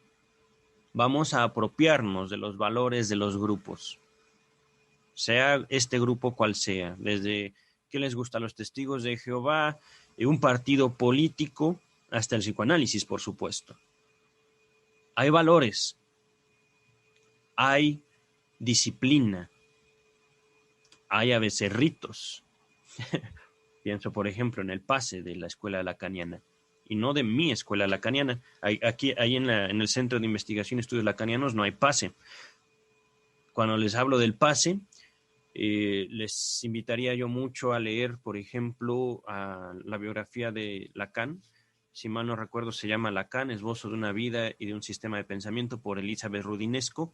Vamos a apropiarnos de los valores de los grupos, sea este grupo cual sea, desde qué les gusta a los testigos de Jehová, un partido político, hasta el psicoanálisis, por supuesto. Hay valores, hay disciplina, hay a veces ritos. Pienso, por ejemplo, en el pase de la escuela lacaniana, y no de mi escuela lacaniana. Ahí en el Centro de Investigación y Estudios Lacanianos no hay pase. Cuando les hablo del pase, les invitaría yo mucho a leer, por ejemplo, a la biografía de Lacan. Si mal no recuerdo, se llama Lacan, Esbozo de una vida y de un sistema de pensamiento, por Elizabeth Rudinesco.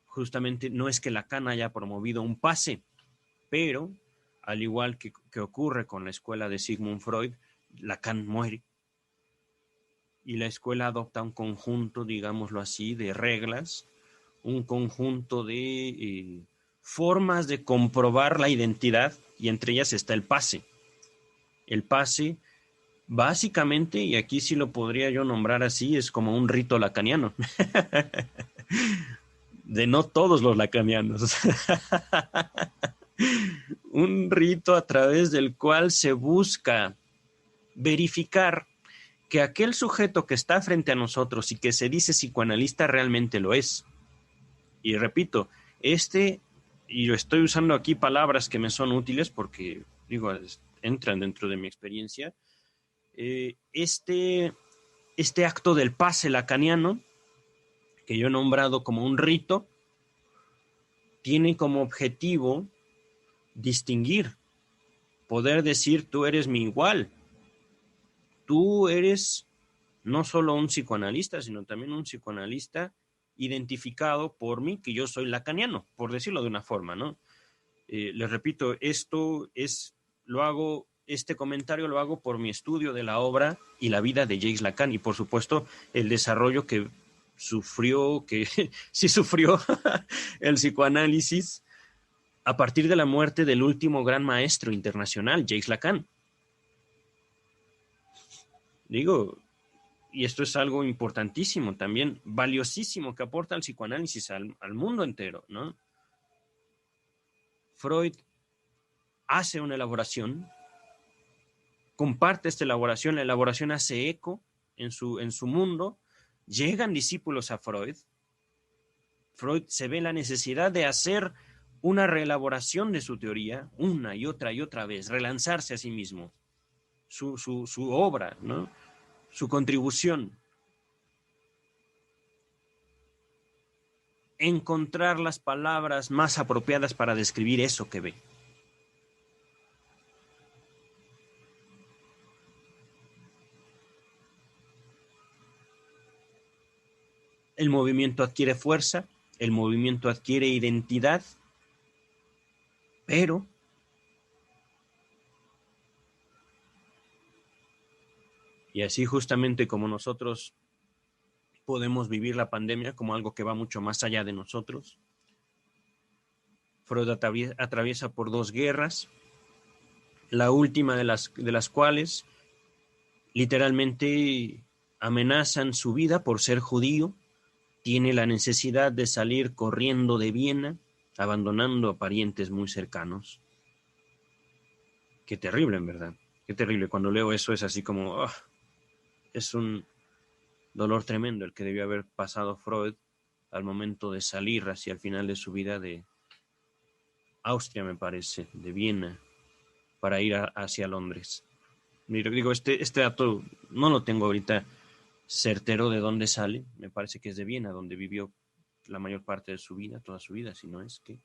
Justamente no es que Lacan haya promovido un pase, pero al igual que ocurre con la escuela de Sigmund Freud, Lacan muere y la escuela adopta un conjunto, digámoslo así, de reglas, un conjunto de formas de comprobar la identidad, y entre ellas está el pase. El pase, básicamente, y aquí sí lo podría yo nombrar así, es como un rito lacaniano. De no todos los lacanianos. un rito a través del cual se busca verificar que aquel sujeto que está frente a nosotros y que se dice psicoanalista realmente lo es. Y repito, y lo estoy usando aquí palabras que me son útiles porque, digo, entran dentro de mi experiencia, este acto del pase lacaniano, que yo he nombrado como un rito, tiene como objetivo distinguir, poder decir tú eres mi igual, tú eres no solo un psicoanalista, sino también un psicoanalista identificado por mí, que yo soy lacaniano, por decirlo de una forma, ¿no? Les repito, este comentario lo hago por mi estudio de la obra y la vida de Jacques Lacan y por supuesto el desarrollo que sí sufrió el psicoanálisis a partir de la muerte del último gran maestro internacional, Jacques Lacan. Digo, y esto es algo importantísimo también, valiosísimo que aporta el psicoanálisis al mundo entero, ¿no? Freud hace una elaboración, comparte esta elaboración, la elaboración hace eco en su mundo, llegan discípulos a Freud, Freud se ve la necesidad de hacer una reelaboración de su teoría una y otra vez, relanzarse a sí mismo, su obra, ¿no? Su contribución, encontrar las palabras más apropiadas para describir eso que ve. El movimiento adquiere fuerza, el movimiento adquiere identidad, pero y así justamente como nosotros podemos vivir la pandemia como algo que va mucho más allá de nosotros, Freud atraviesa por 2 guerras, la última de las cuales literalmente amenazan su vida por ser judío, tiene la necesidad de salir corriendo de Viena, abandonando a parientes muy cercanos. Qué terrible, en verdad. Qué terrible. Cuando leo eso es así como... Oh, es un dolor tremendo el que debió haber pasado Freud al momento de salir hacia el final de su vida de Austria, me parece, de Viena, para ir hacia Londres. Digo, este dato no lo tengo ahorita certero de dónde sale. Me parece que es de Viena, donde vivió la mayor parte de su vida, toda su vida, si no es que...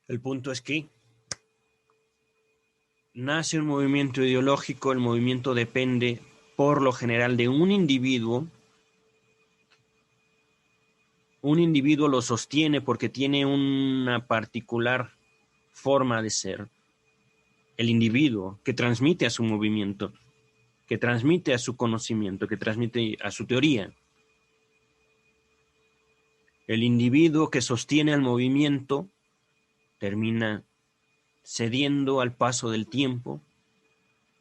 El punto es que nace un movimiento ideológico, el movimiento depende por lo general de un individuo lo sostiene porque tiene una particular forma de ser, el individuo que transmite a su movimiento, que transmite a su conocimiento, que transmite a su teoría. El individuo que sostiene al movimiento termina cediendo al paso del tiempo,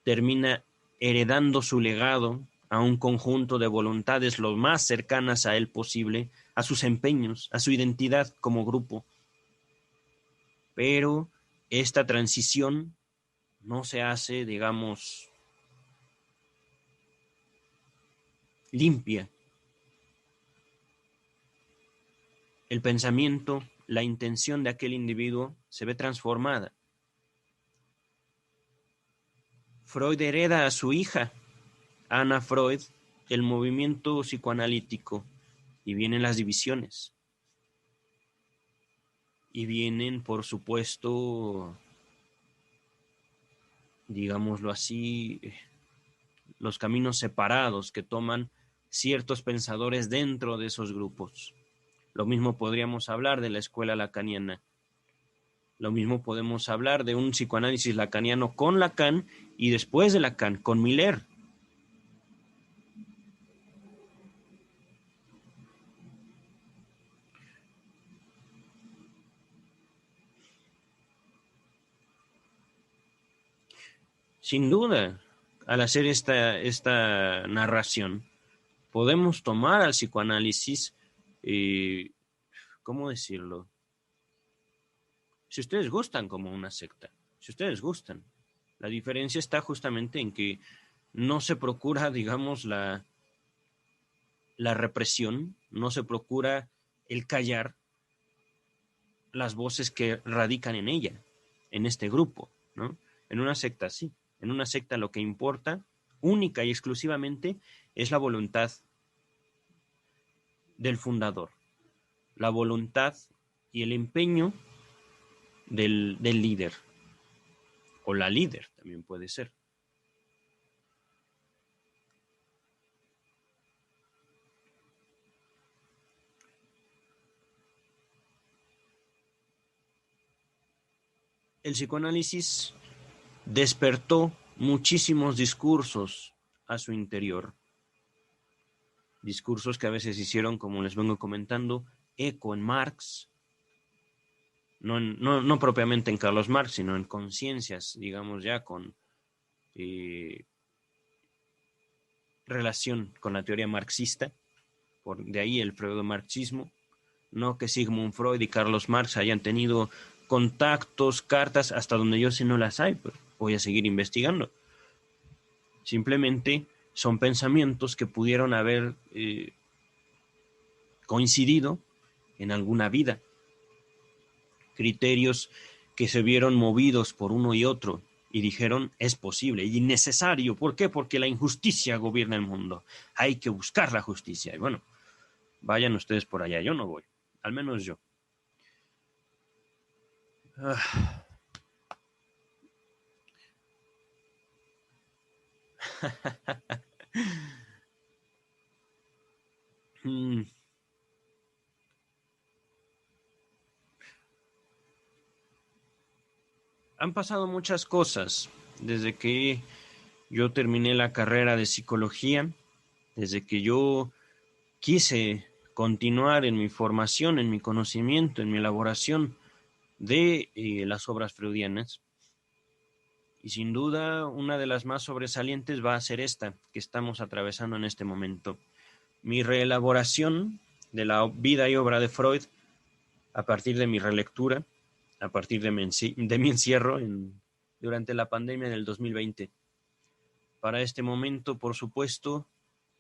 termina heredando su legado a un conjunto de voluntades lo más cercanas a él posible, a sus empeños, a su identidad como grupo. Pero esta transición no se hace, digamos, limpia. El pensamiento, la intención de aquel individuo se ve transformada. Freud hereda a su hija, Anna Freud, el movimiento psicoanalítico, y vienen las divisiones. Y vienen, por supuesto, digámoslo así, los caminos separados que toman ciertos pensadores dentro de esos grupos. Lo mismo podríamos hablar de la escuela lacaniana. Lo mismo podemos hablar de un psicoanálisis lacaniano con Lacan y después de Lacan con Miller. Sin duda, al hacer esta narración, podemos tomar al psicoanálisis, ¿cómo decirlo? Si ustedes gustan como una secta, si ustedes gustan. La diferencia está justamente en que no se procura, digamos, la represión, no se procura el callar las voces que radican en ella, en este grupo, ¿no? En una secta sí, en una secta lo que importa única y exclusivamente es la voluntad del fundador, la voluntad y el empeño del líder, o la líder también puede ser. El psicoanálisis despertó muchísimos discursos a su interior, discursos que a veces hicieron, como les vengo comentando, eco en Marx, no propiamente en Carlos Marx, sino en conciencias, digamos ya con relación con la teoría marxista, de ahí el freudomarxismo, no que Sigmund Freud y Carlos Marx hayan tenido contactos, cartas, hasta donde yo sé no las hay, pero voy a seguir investigando. Simplemente son pensamientos que pudieron haber coincidido en alguna vida, criterios que se vieron movidos por uno y otro y dijeron es posible y necesario. ¿Por qué? Porque la injusticia gobierna el mundo. Hay que buscar la justicia. Y bueno, vayan ustedes por allá, yo no voy, al menos yo. Han pasado muchas cosas desde que yo terminé la carrera de psicología, desde que yo quise continuar en mi formación, en mi conocimiento, en mi elaboración de las obras freudianas. Y sin duda, una de las más sobresalientes va a ser esta que estamos atravesando en este momento. Mi reelaboración de la vida y obra de Freud a partir de mi relectura, a partir de mi encierro durante la pandemia del 2020. Para este momento, por supuesto,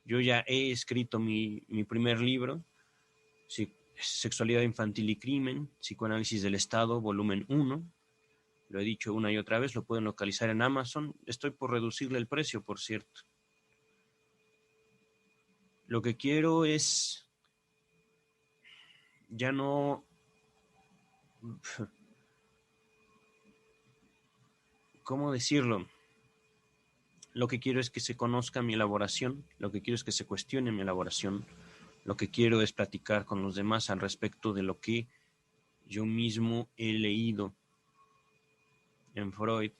yo ya he escrito mi primer libro, Sexualidad infantil y crimen, Psicoanálisis del Estado, volumen 1. Lo he dicho una y otra vez, lo pueden localizar en Amazon. Estoy por reducirle el precio, por cierto. Lo que quiero es ya no... ¿Cómo decirlo? Lo que quiero es que se conozca mi elaboración, lo que quiero es que se cuestione mi elaboración, lo que quiero es platicar con los demás al respecto de lo que yo mismo he leído en Freud,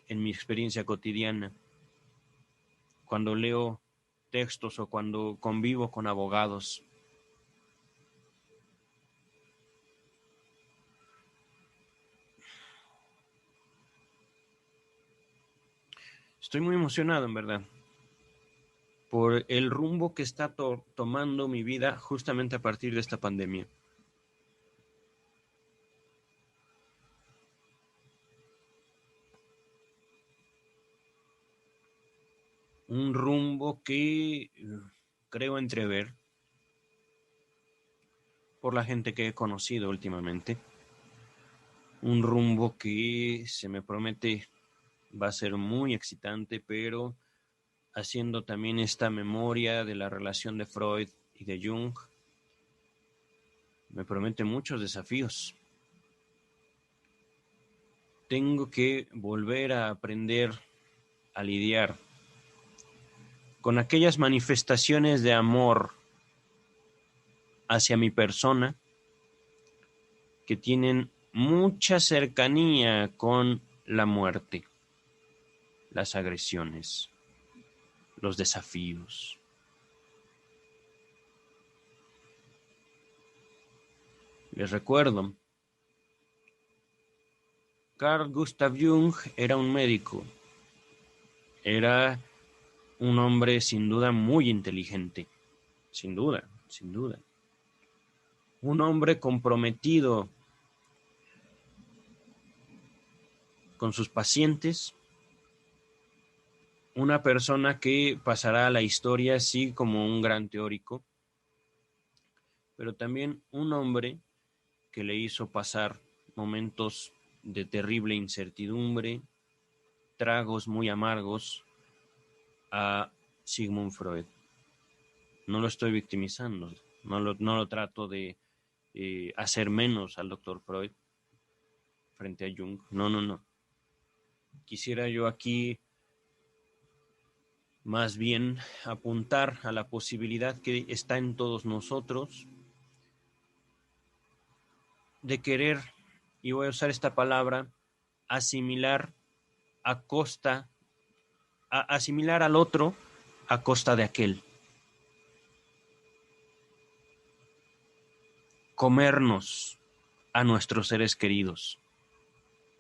en mi experiencia cotidiana, cuando leo textos o cuando convivo con abogados. Estoy muy emocionado, en verdad, por el rumbo que está tomando mi vida justamente a partir de esta pandemia. Un rumbo que creo entrever por la gente que he conocido últimamente. Un rumbo que se me promete va a ser muy excitante, pero haciendo también esta memoria de la relación de Freud y de Jung, me promete muchos desafíos. Tengo que volver a aprender a lidiar con aquellas manifestaciones de amor hacia mi persona que tienen mucha cercanía con la muerte, las agresiones, los desafíos. Les recuerdo, Carl Gustav Jung era un médico, era un hombre sin duda muy inteligente, sin duda, sin duda. Un hombre comprometido con sus pacientes, una persona que pasará a la historia así como un gran teórico, pero también un hombre que le hizo pasar momentos de terrible incertidumbre, tragos muy amargos a Sigmund Freud. No lo estoy victimizando, no lo trato de hacer menos al doctor Freud frente a Jung. No. Quisiera yo aquí más bien apuntar a la posibilidad que está en todos nosotros de querer, y voy a usar esta palabra, asimilar a costa, asimilar al otro a costa de aquel. Comernos a nuestros seres queridos.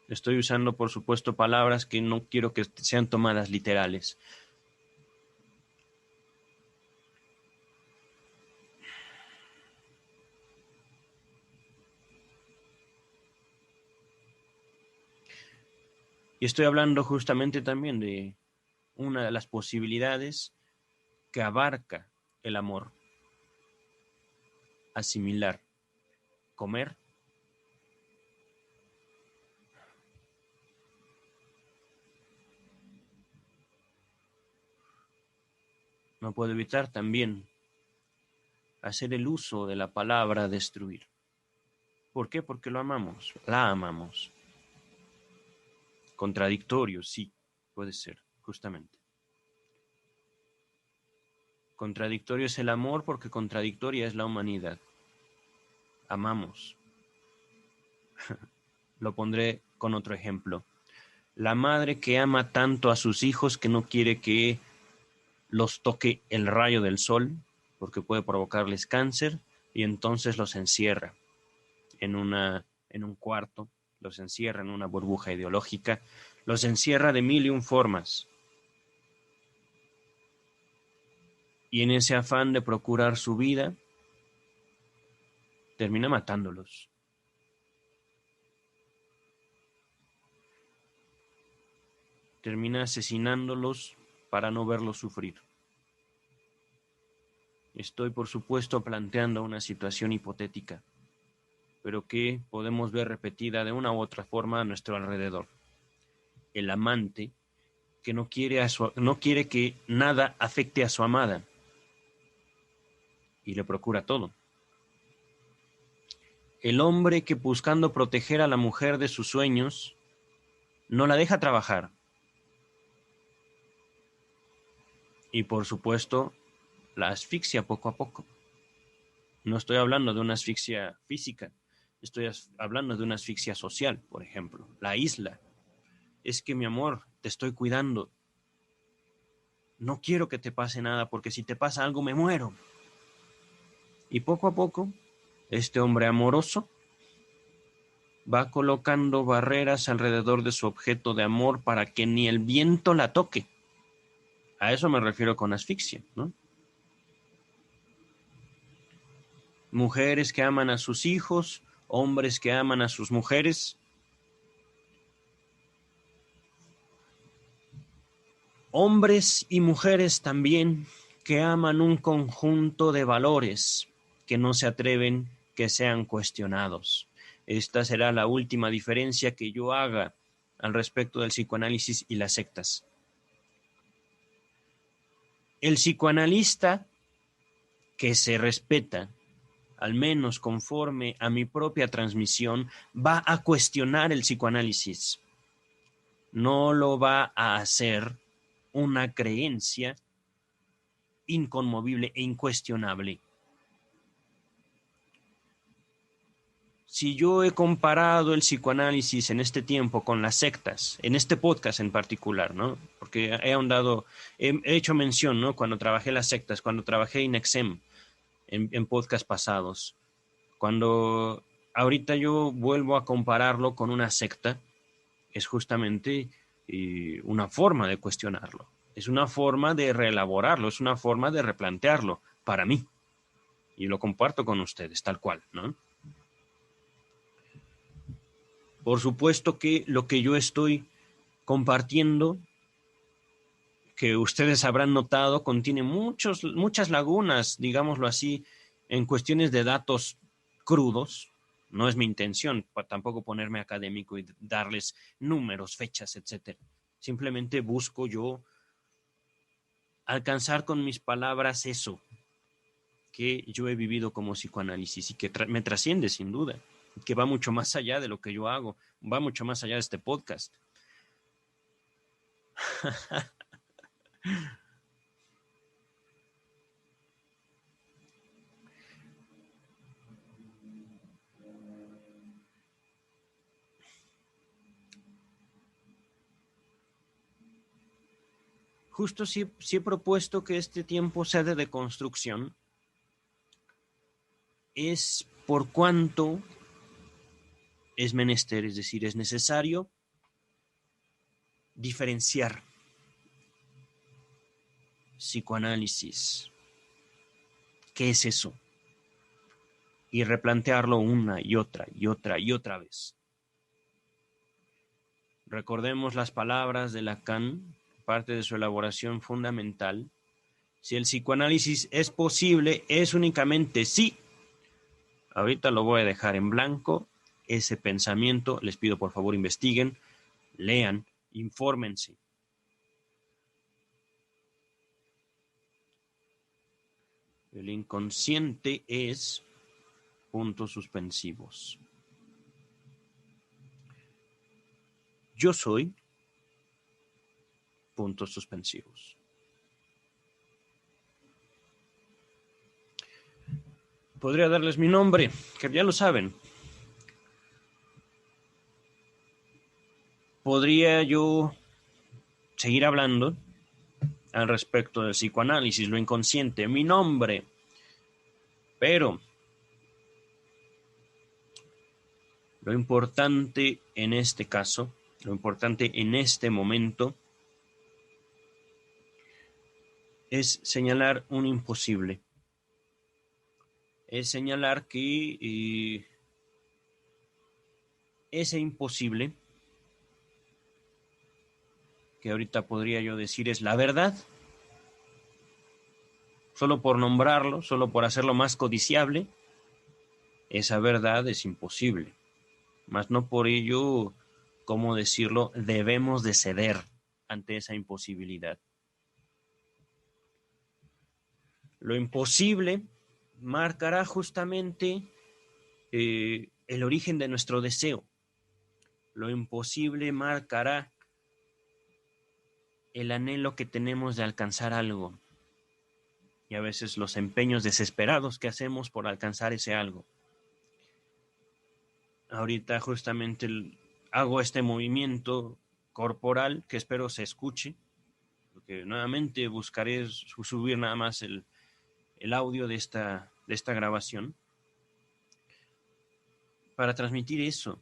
Estoy usando, por supuesto, palabras que no quiero que sean tomadas literales. Y estoy hablando justamente también de una de las posibilidades que abarca el amor. Asimilar, comer. No puedo evitar también hacer el uso de la palabra destruir. ¿Por qué? Porque lo amamos, la amamos. Contradictorio, sí, puede ser, justamente. Contradictorio es el amor porque contradictoria es la humanidad. Amamos. Lo pondré con otro ejemplo. La madre que ama tanto a sus hijos que no quiere que los toque el rayo del sol porque puede provocarles cáncer y entonces los encierra en un cuarto, los encierra en una burbuja ideológica, los encierra de mil y un formas. Y en ese afán de procurar su vida, termina matándolos. Termina asesinándolos para no verlos sufrir. Estoy, por supuesto, planteando una situación hipotética, pero que podemos ver repetida de una u otra forma a nuestro alrededor. El amante que no quiere que nada afecte a su amada y le procura todo. El hombre que buscando proteger a la mujer de sus sueños no la deja trabajar. Y por supuesto, la asfixia poco a poco. No estoy hablando de una asfixia física, estoy hablando de una asfixia social, por ejemplo. La isla. Es que mi amor, te estoy cuidando. No quiero que te pase nada porque si te pasa algo me muero. Y poco a poco, este hombre amoroso va colocando barreras alrededor de su objeto de amor para que ni el viento la toque. A eso me refiero con asfixia, ¿no? Mujeres que aman a sus hijos, hombres que aman a sus mujeres. Hombres y mujeres también que aman un conjunto de valores que no se atreven que sean cuestionados. Esta será la última diferencia que yo haga al respecto del psicoanálisis y las sectas. El psicoanalista que se respeta, al menos conforme a mi propia transmisión, va a cuestionar el psicoanálisis. No lo va a hacer una creencia inconmovible e incuestionable. Si yo he comparado el psicoanálisis en este tiempo con las sectas, en este podcast en particular, ¿no? Porque he hecho mención, ¿no? Cuando trabajé las sectas, cuando trabajé en Exem, en podcast pasados, cuando ahorita yo vuelvo a compararlo con una secta, es justamente una forma de cuestionarlo, es una forma de reelaborarlo, es una forma de replantearlo para mí. Y lo comparto con ustedes, tal cual, ¿no? Por supuesto que lo que yo estoy compartiendo, que ustedes habrán notado, contiene muchas lagunas, digámoslo así, en cuestiones de datos crudos. No es mi intención tampoco ponerme académico y darles números, fechas, etcétera. Simplemente busco yo alcanzar con mis palabras eso que yo he vivido como psicoanálisis y que me trasciende sin duda, que va mucho más allá de lo que yo hago, va mucho más allá de este podcast. Justo sí he propuesto que este tiempo sea de deconstrucción, es por cuanto es menester, es decir, es necesario diferenciar psicoanálisis, ¿qué es eso? Y replantearlo una y otra y otra y otra vez. Recordemos las palabras de Lacan, parte de su elaboración fundamental. Si el psicoanálisis es posible, es únicamente sí. Ahorita lo voy a dejar en blanco, ese pensamiento. Les pido por favor investiguen, lean, infórmense. El inconsciente es puntos suspensivos. Yo soy puntos suspensivos. Podría darles mi nombre, que ya lo saben. Podría yo seguir hablando al respecto del psicoanálisis, lo inconsciente, mi nombre. Pero lo importante en este caso, lo importante en este momento, es señalar un imposible. Es señalar que ese imposible, que ahorita podría yo decir es la verdad, solo por nombrarlo, solo por hacerlo más codiciable, esa verdad es imposible. Mas no por ello, ¿cómo decirlo?, debemos de ceder ante esa imposibilidad. Lo imposible marcará justamente el origen de nuestro deseo. Lo imposible marcará el anhelo que tenemos de alcanzar algo y a veces los empeños desesperados que hacemos por alcanzar ese algo. Ahorita justamente hago este movimiento corporal que espero se escuche, porque nuevamente buscaré subir nada más el audio de esta grabación para transmitir eso.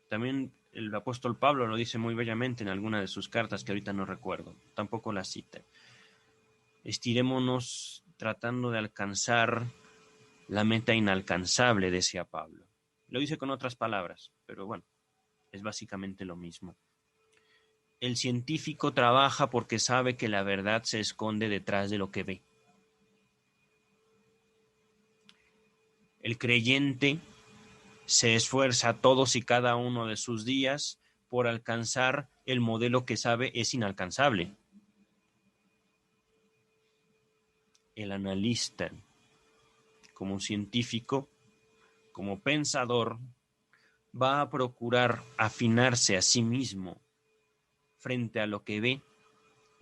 También el apóstol Pablo lo dice muy bellamente en alguna de sus cartas que ahorita no recuerdo, tampoco la cita. Estirémonos tratando de alcanzar la meta inalcanzable, decía Pablo. Lo dice con otras palabras, pero bueno, es básicamente lo mismo. El científico trabaja porque sabe que la verdad se esconde detrás de lo que ve. El creyente se esfuerza todos y cada uno de sus días por alcanzar el modelo que sabe es inalcanzable. El analista, como científico, como pensador, va a procurar afinarse a sí mismo frente a lo que ve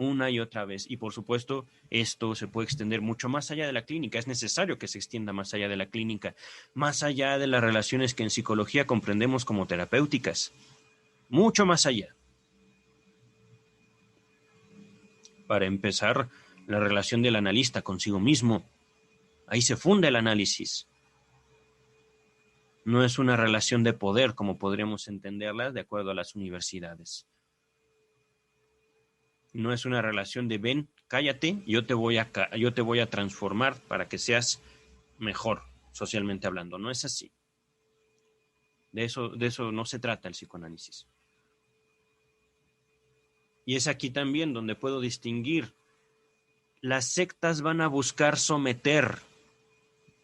una y otra vez. Y por supuesto, esto se puede extender mucho más allá de la clínica. Es necesario que se extienda más allá de la clínica, más allá de las relaciones que en psicología comprendemos como terapéuticas. Mucho más allá. Para empezar, la relación del analista consigo mismo. Ahí se funda el análisis. No es una relación de poder como podríamos entenderla de acuerdo a las universidades. No es una relación de ven, cállate, yo te voy a transformar para que seas mejor, socialmente hablando. No es así. De eso no se trata el psicoanálisis. Y es aquí también donde puedo distinguir. Las sectas van a buscar someter,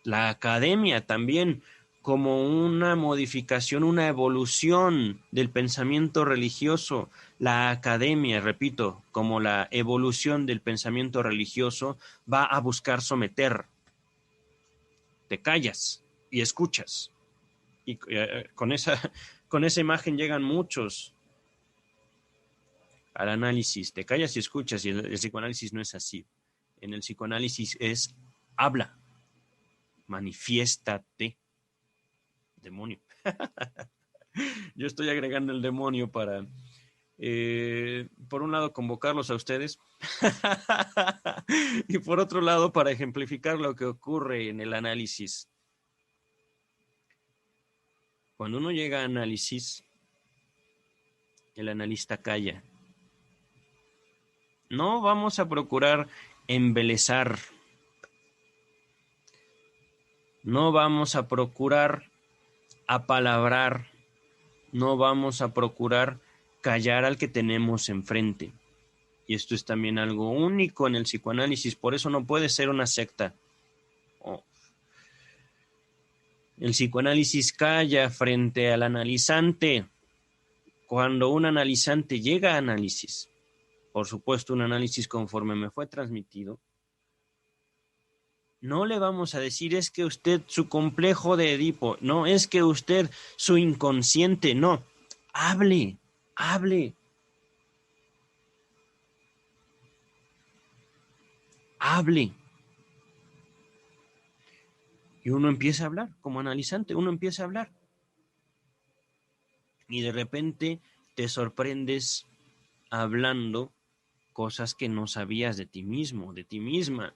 la academia también, como una modificación, una evolución del pensamiento religioso. La academia, repito, como la evolución del pensamiento religioso, va a buscar someter. Te callas y escuchas. Y con esa imagen llegan muchos al análisis. Te callas y escuchas, y el psicoanálisis no es así. En el psicoanálisis es habla, manifiéstate, demonio. Yo estoy agregando el demonio para, por un lado, convocarlos a ustedes y por otro lado, para ejemplificar lo que ocurre en el análisis. Cuando uno llega a análisis, el analista calla. No vamos a procurar embelezar. No vamos a procurar apalabrar. No vamos a procurar callar al que tenemos enfrente. Y esto es también algo único en el psicoanálisis, por eso no puede ser una secta. El psicoanálisis calla frente al analizante. Cuando un analizante llega a análisis, por supuesto un análisis conforme me fue transmitido, no le vamos a decir es que usted su complejo de Edipo, no, es que usted su inconsciente, no. Hable, hable. Hable. Y uno empieza a hablar, como analizante, uno empieza a hablar. Y de repente te sorprendes hablando cosas que no sabías de ti mismo, de ti misma.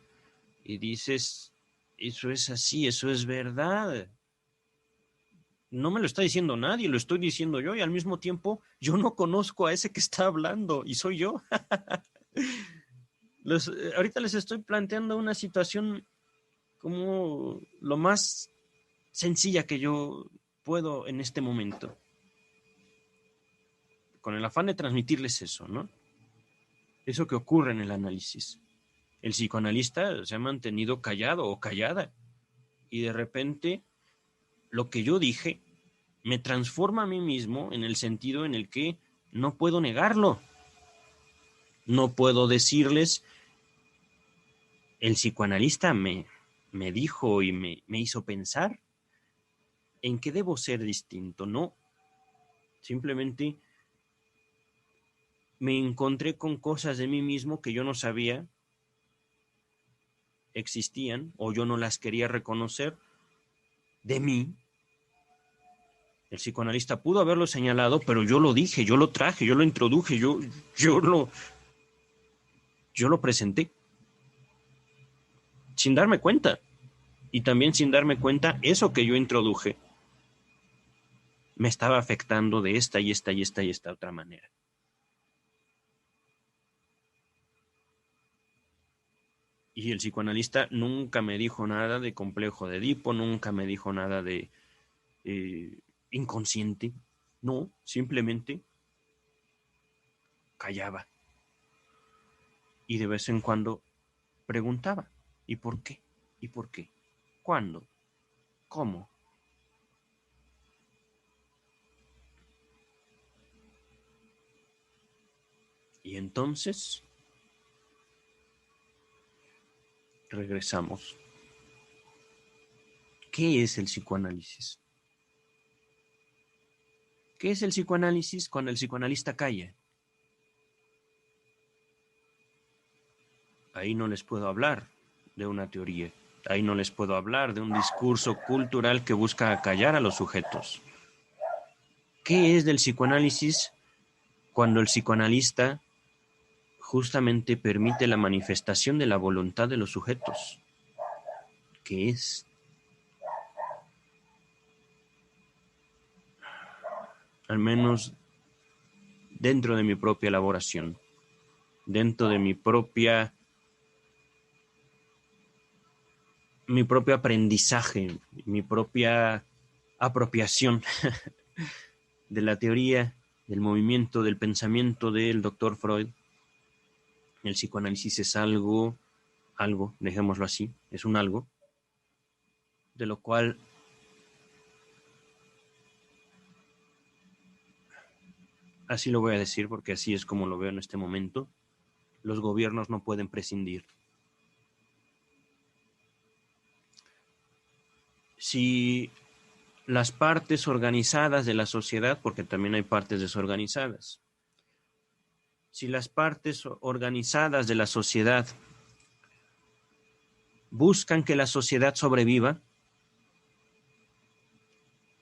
Y dices, eso es así, eso es verdad. No me lo está diciendo nadie, lo estoy diciendo yo y al mismo tiempo yo no conozco a ese que está hablando y soy yo. Ahorita les estoy planteando una situación como lo más sencilla que yo puedo en este momento, con el afán de transmitirles eso, ¿no? Eso que ocurre en el análisis. El psicoanalista se ha mantenido callado o callada y de repente lo que yo dije me transforma a mí mismo en el sentido en el que no puedo negarlo. No puedo decirles, el psicoanalista me dijo y me hizo pensar en que debo ser distinto. No, simplemente me encontré con cosas de mí mismo que yo no sabía existían o yo no las quería reconocer de mí. El psicoanalista pudo haberlo señalado, pero yo lo dije, yo lo traje, yo lo introduje, yo lo presenté sin darme cuenta. Y también sin darme cuenta, eso que yo introduje me estaba afectando de esta y esta y esta y esta otra manera. Y el psicoanalista nunca me dijo nada de complejo de Edipo, nunca me dijo nada de inconsciente. No, simplemente callaba. Y de vez en cuando preguntaba, ¿y por qué? ¿Y por qué? ¿Cuándo? ¿Cómo? Y entonces regresamos. ¿Qué es el psicoanálisis? ¿Qué es el psicoanálisis cuando el psicoanalista calla? Ahí no les puedo hablar de una teoría. Ahí no les puedo hablar de un discurso cultural que busca acallar a los sujetos. ¿Qué es del psicoanálisis cuando el psicoanalista justamente permite la manifestación de la voluntad de los sujetos? ¿Qué es? Al menos dentro de mi propia elaboración, dentro de mi propio aprendizaje, mi propia apropiación de la teoría, del movimiento, del pensamiento del doctor Freud, el psicoanálisis es algo, dejémoslo así, es un algo, de lo cual así lo voy a decir porque así es como lo veo en este momento, los gobiernos no pueden prescindir. Si las partes organizadas de la sociedad, porque también hay partes desorganizadas, si las partes organizadas de la sociedad buscan que la sociedad sobreviva,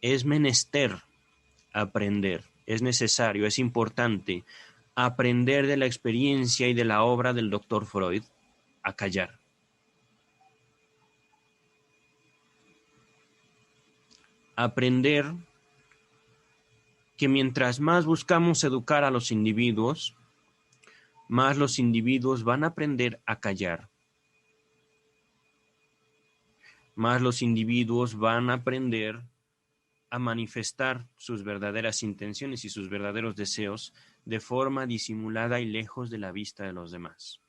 es menester aprender, es necesario, es importante aprender de la experiencia y de la obra del doctor Freud a callar. Aprender que mientras más buscamos educar a los individuos, más los individuos van a aprender a callar. Más los individuos van a aprender a manifestar sus verdaderas intenciones y sus verdaderos deseos de forma disimulada y lejos de la vista de los demás.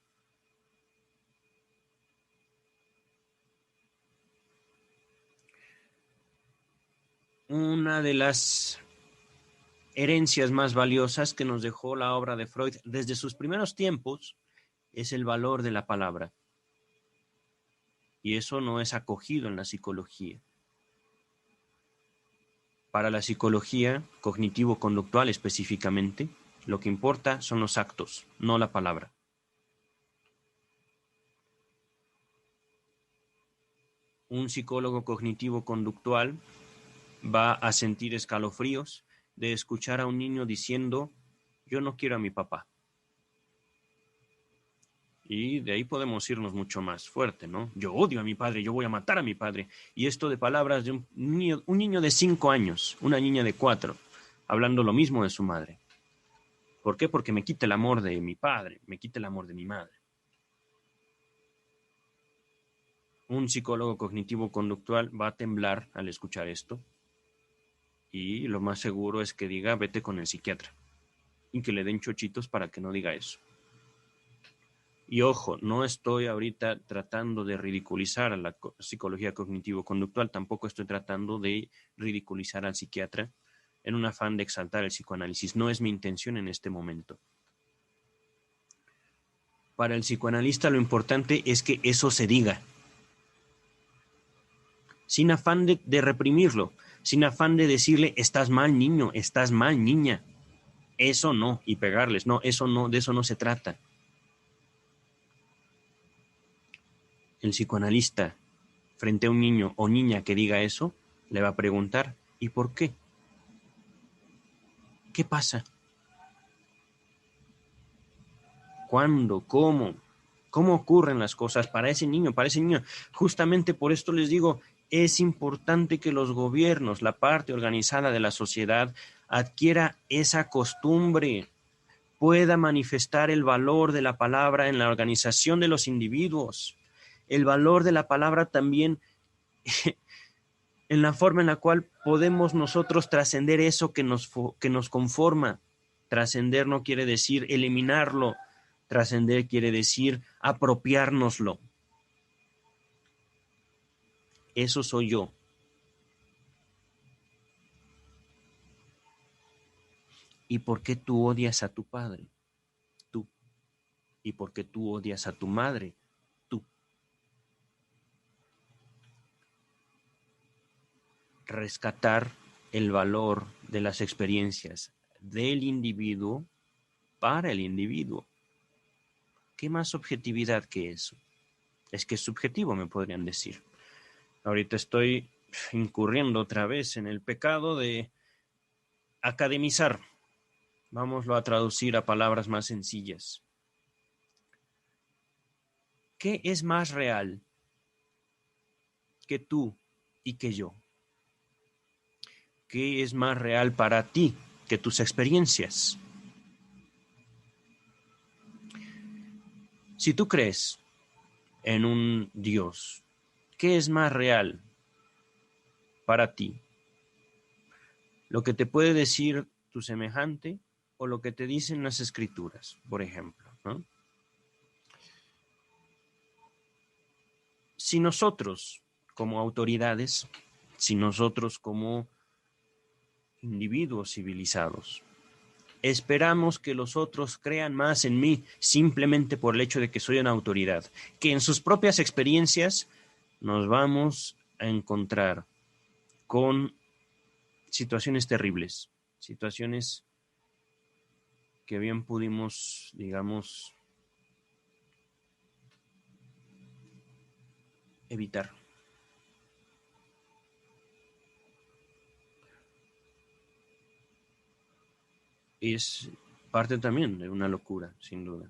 Una de las herencias más valiosas que nos dejó la obra de Freud desde sus primeros tiempos es el valor de la palabra. Y eso no es acogido en la psicología. Para la psicología cognitivo-conductual específicamente, lo que importa son los actos, no la palabra. Un psicólogo cognitivo-conductual va a sentir escalofríos de escuchar a un niño diciendo, yo no quiero a mi papá. Y de ahí podemos irnos mucho más fuerte, ¿no? Yo odio a mi padre, yo voy a matar a mi padre. Y esto de palabras de un niño de 5 años, una niña de 4, hablando lo mismo de su madre. ¿Por qué? Porque me quita el amor de mi padre, me quita el amor de mi madre. Un psicólogo cognitivo-conductual va a temblar al escuchar esto y lo más seguro es que diga vete con el psiquiatra y que le den chochitos para que no diga eso. Y ojo, no estoy ahorita tratando de ridiculizar a la psicología cognitivo-conductual, tampoco estoy tratando de ridiculizar al psiquiatra en un afán de exaltar el psicoanálisis. No es mi intención en este momento. Para el psicoanalista lo importante es que eso se diga, sin afán de reprimirlo, sin afán de decirle estás mal niño, estás mal niña, eso no, y pegarles, no, eso no, de eso no se trata. El psicoanalista, frente a un niño o niña que diga eso, le va a preguntar, ¿y por qué? ¿Qué pasa? ¿Cuándo? ¿Cómo? ¿Cómo ocurren las cosas para ese niño, para ese niño? Justamente por esto les digo, es importante que los gobiernos, la parte organizada de la sociedad, adquiera esa costumbre, pueda manifestar el valor de la palabra en la organización de los individuos, el valor de la palabra también en la forma en la cual podemos nosotros trascender eso que nos conforma. Trascender no quiere decir eliminarlo, trascender quiere decir apropiárnoslo. Eso soy yo. ¿Y por qué tú odias a tu padre? Tú. ¿Y por qué tú odias a tu madre? Tú. Rescatar el valor de las experiencias del individuo para el individuo. ¿Qué más objetividad que eso? Es que es subjetivo, me podrían decir. Ahorita estoy incurriendo otra vez en el pecado de academizar. Vámoslo a traducir a palabras más sencillas. ¿Qué es más real que tú y que yo? ¿Qué es más real para ti que tus experiencias? Si tú crees en un Dios, ¿qué es más real para ti? lo que te puede decir tu semejante o lo que te dicen las escrituras, por ejemplo, ¿no? Si nosotros, como autoridades, si nosotros como individuos civilizados, esperamos que los otros crean más en mí simplemente por el hecho de que soy una autoridad, que en sus propias experiencias nos vamos a encontrar con situaciones terribles, situaciones que bien pudimos, digamos, evitar. Es parte también de una locura, sin duda.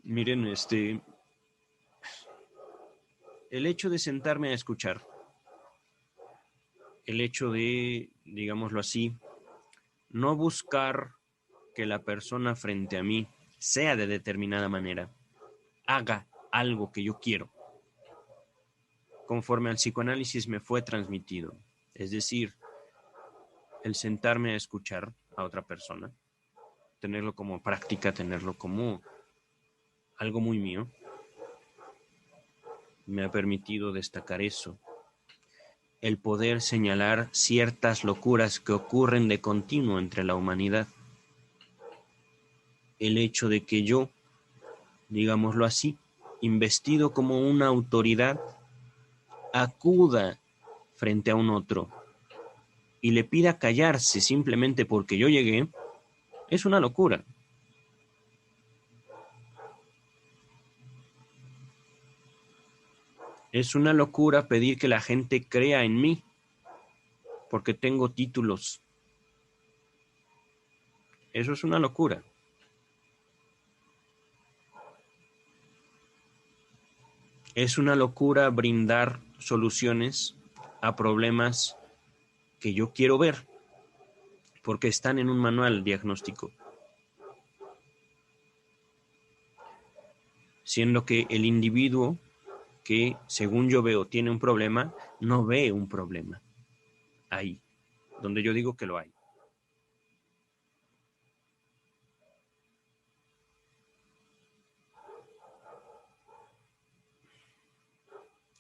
Miren, el hecho de sentarme a escuchar, el hecho de, digámoslo así, no buscar que la persona frente a mí sea de determinada manera, haga algo que yo quiero, conforme al psicoanálisis me fue transmitido. Es decir, el sentarme a escuchar a otra persona, tenerlo como práctica, tenerlo como algo muy mío, me ha permitido destacar eso. El poder señalar ciertas locuras que ocurren de continuo entre la humanidad. El hecho de que yo, digámoslo así, investido como una autoridad, acuda frente a un otro y le pida callarse simplemente porque yo llegué, es una locura. Es una locura pedir que la gente crea en mí porque tengo títulos. Eso es una locura. Es una locura brindar soluciones a problemas que yo quiero ver porque están en un manual diagnóstico. Siendo que el individuo que, según yo veo, tiene un problema, no ve un problema ahí, donde yo digo que lo hay.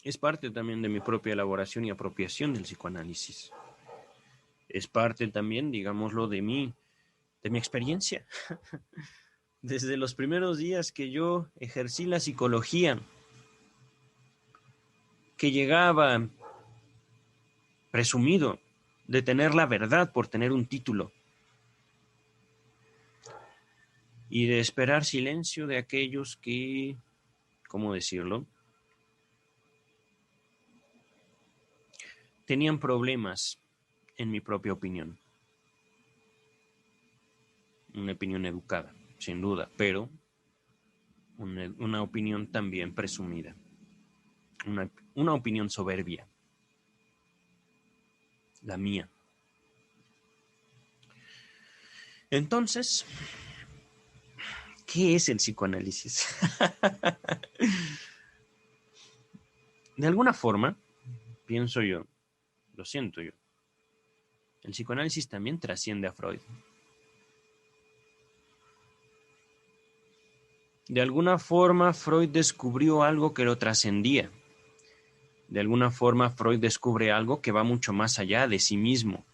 Es parte también de mi propia elaboración y apropiación del psicoanálisis. Es parte también, digámoslo, de mi experiencia. Desde los primeros días que yo ejercí la psicología, que llegaba presumido de tener la verdad por tener un título y de esperar silencio de aquellos que, ¿cómo decirlo?, tenían problemas, en mi propia opinión. Una opinión educada, sin duda, pero una opinión también presumida. Una opinión soberbia, la mía. Entonces, ¿qué es el psicoanálisis? De alguna forma, pienso yo, lo siento yo, el psicoanálisis también trasciende a Freud. De alguna forma, Freud descubrió algo que lo trascendía. De alguna forma, Freud descubre algo que va mucho más allá de sí mismo.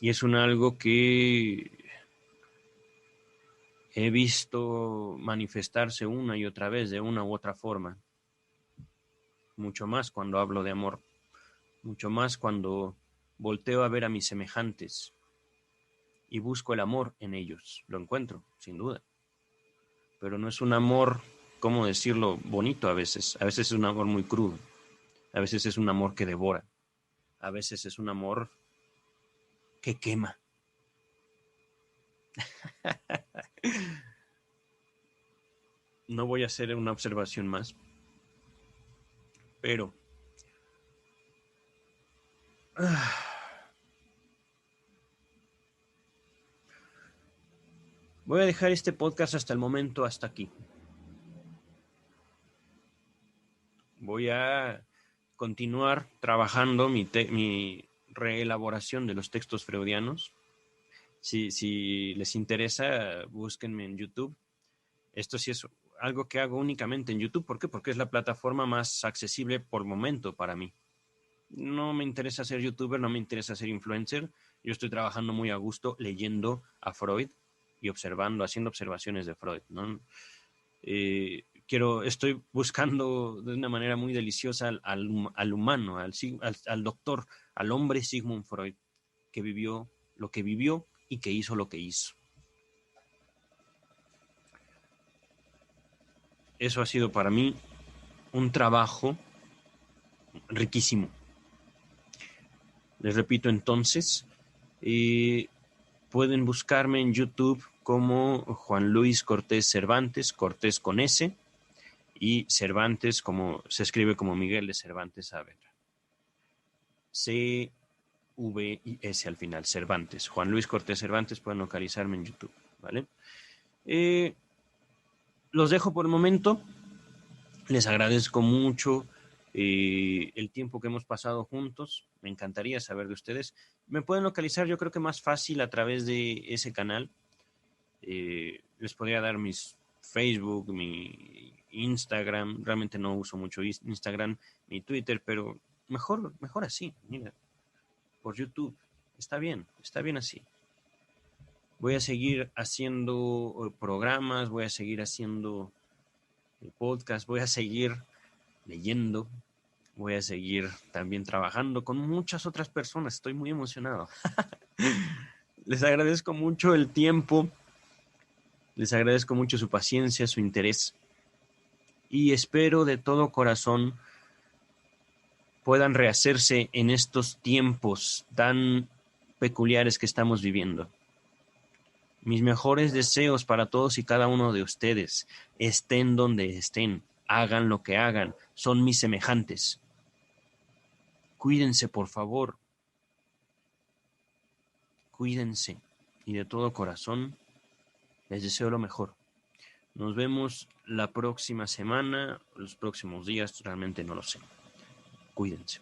Y es un algo que he visto manifestarse una y otra vez de una u otra forma. Mucho más cuando hablo de amor. Mucho más cuando volteo a ver a mis semejantes y busco el amor en ellos. Lo encuentro, sin duda. Pero no es un amor, ¿cómo decirlo?, bonito a veces. A veces es un amor muy crudo. A veces es un amor que devora. A veces es un amor que quema. No voy a hacer una observación más, pero Voy a dejar este podcast hasta el momento, hasta aquí. Voy a continuar trabajando mi reelaboración de los textos freudianos. Si les interesa, búsquenme en YouTube. Esto sí es algo que hago únicamente en YouTube. ¿Por qué? Porque es la plataforma más accesible por momento para mí. No me interesa ser youtuber, no me interesa ser influencer. Yo estoy trabajando muy a gusto leyendo a Freud y observando, haciendo observaciones de Freud, ¿no? Estoy buscando de una manera muy deliciosa al humano, al doctor, al hombre Sigmund Freud, que vivió lo que vivió y que hizo lo que hizo. Eso ha sido para mí un trabajo riquísimo. Les repito entonces, pueden buscarme en YouTube como Juan Luis Cortés Cervantes, Cortés con S, y Cervantes como se escribe como Miguel de Cervantes Saavedra. C-V-I-S al final, Cervantes. Juan Luis Cortés Cervantes, pueden localizarme en YouTube, ¿vale? Los dejo por el momento. Les agradezco mucho el tiempo que hemos pasado juntos. Me encantaría saber de ustedes. Me pueden localizar, yo creo que más fácil a través de ese canal. Les podría dar mis Facebook, mi Instagram. Realmente no uso mucho Instagram ni Twitter, pero mejor así. Mira, por YouTube. Está bien así. Voy a seguir haciendo programas, voy a seguir haciendo podcast, voy a seguir leyendo, voy a seguir también trabajando con muchas otras personas. Estoy muy emocionado. Les agradezco mucho el tiempo, les agradezco mucho su paciencia, su interés y espero de todo corazón puedan rehacerse en estos tiempos tan peculiares que estamos viviendo. Mis mejores deseos para todos y cada uno de ustedes, estén donde estén, hagan lo que hagan, son mis semejantes. Cuídense, por favor. Cuídense. Y de todo corazón, les deseo lo mejor. Nos vemos la próxima semana, los próximos días, realmente no lo sé. Cuídense.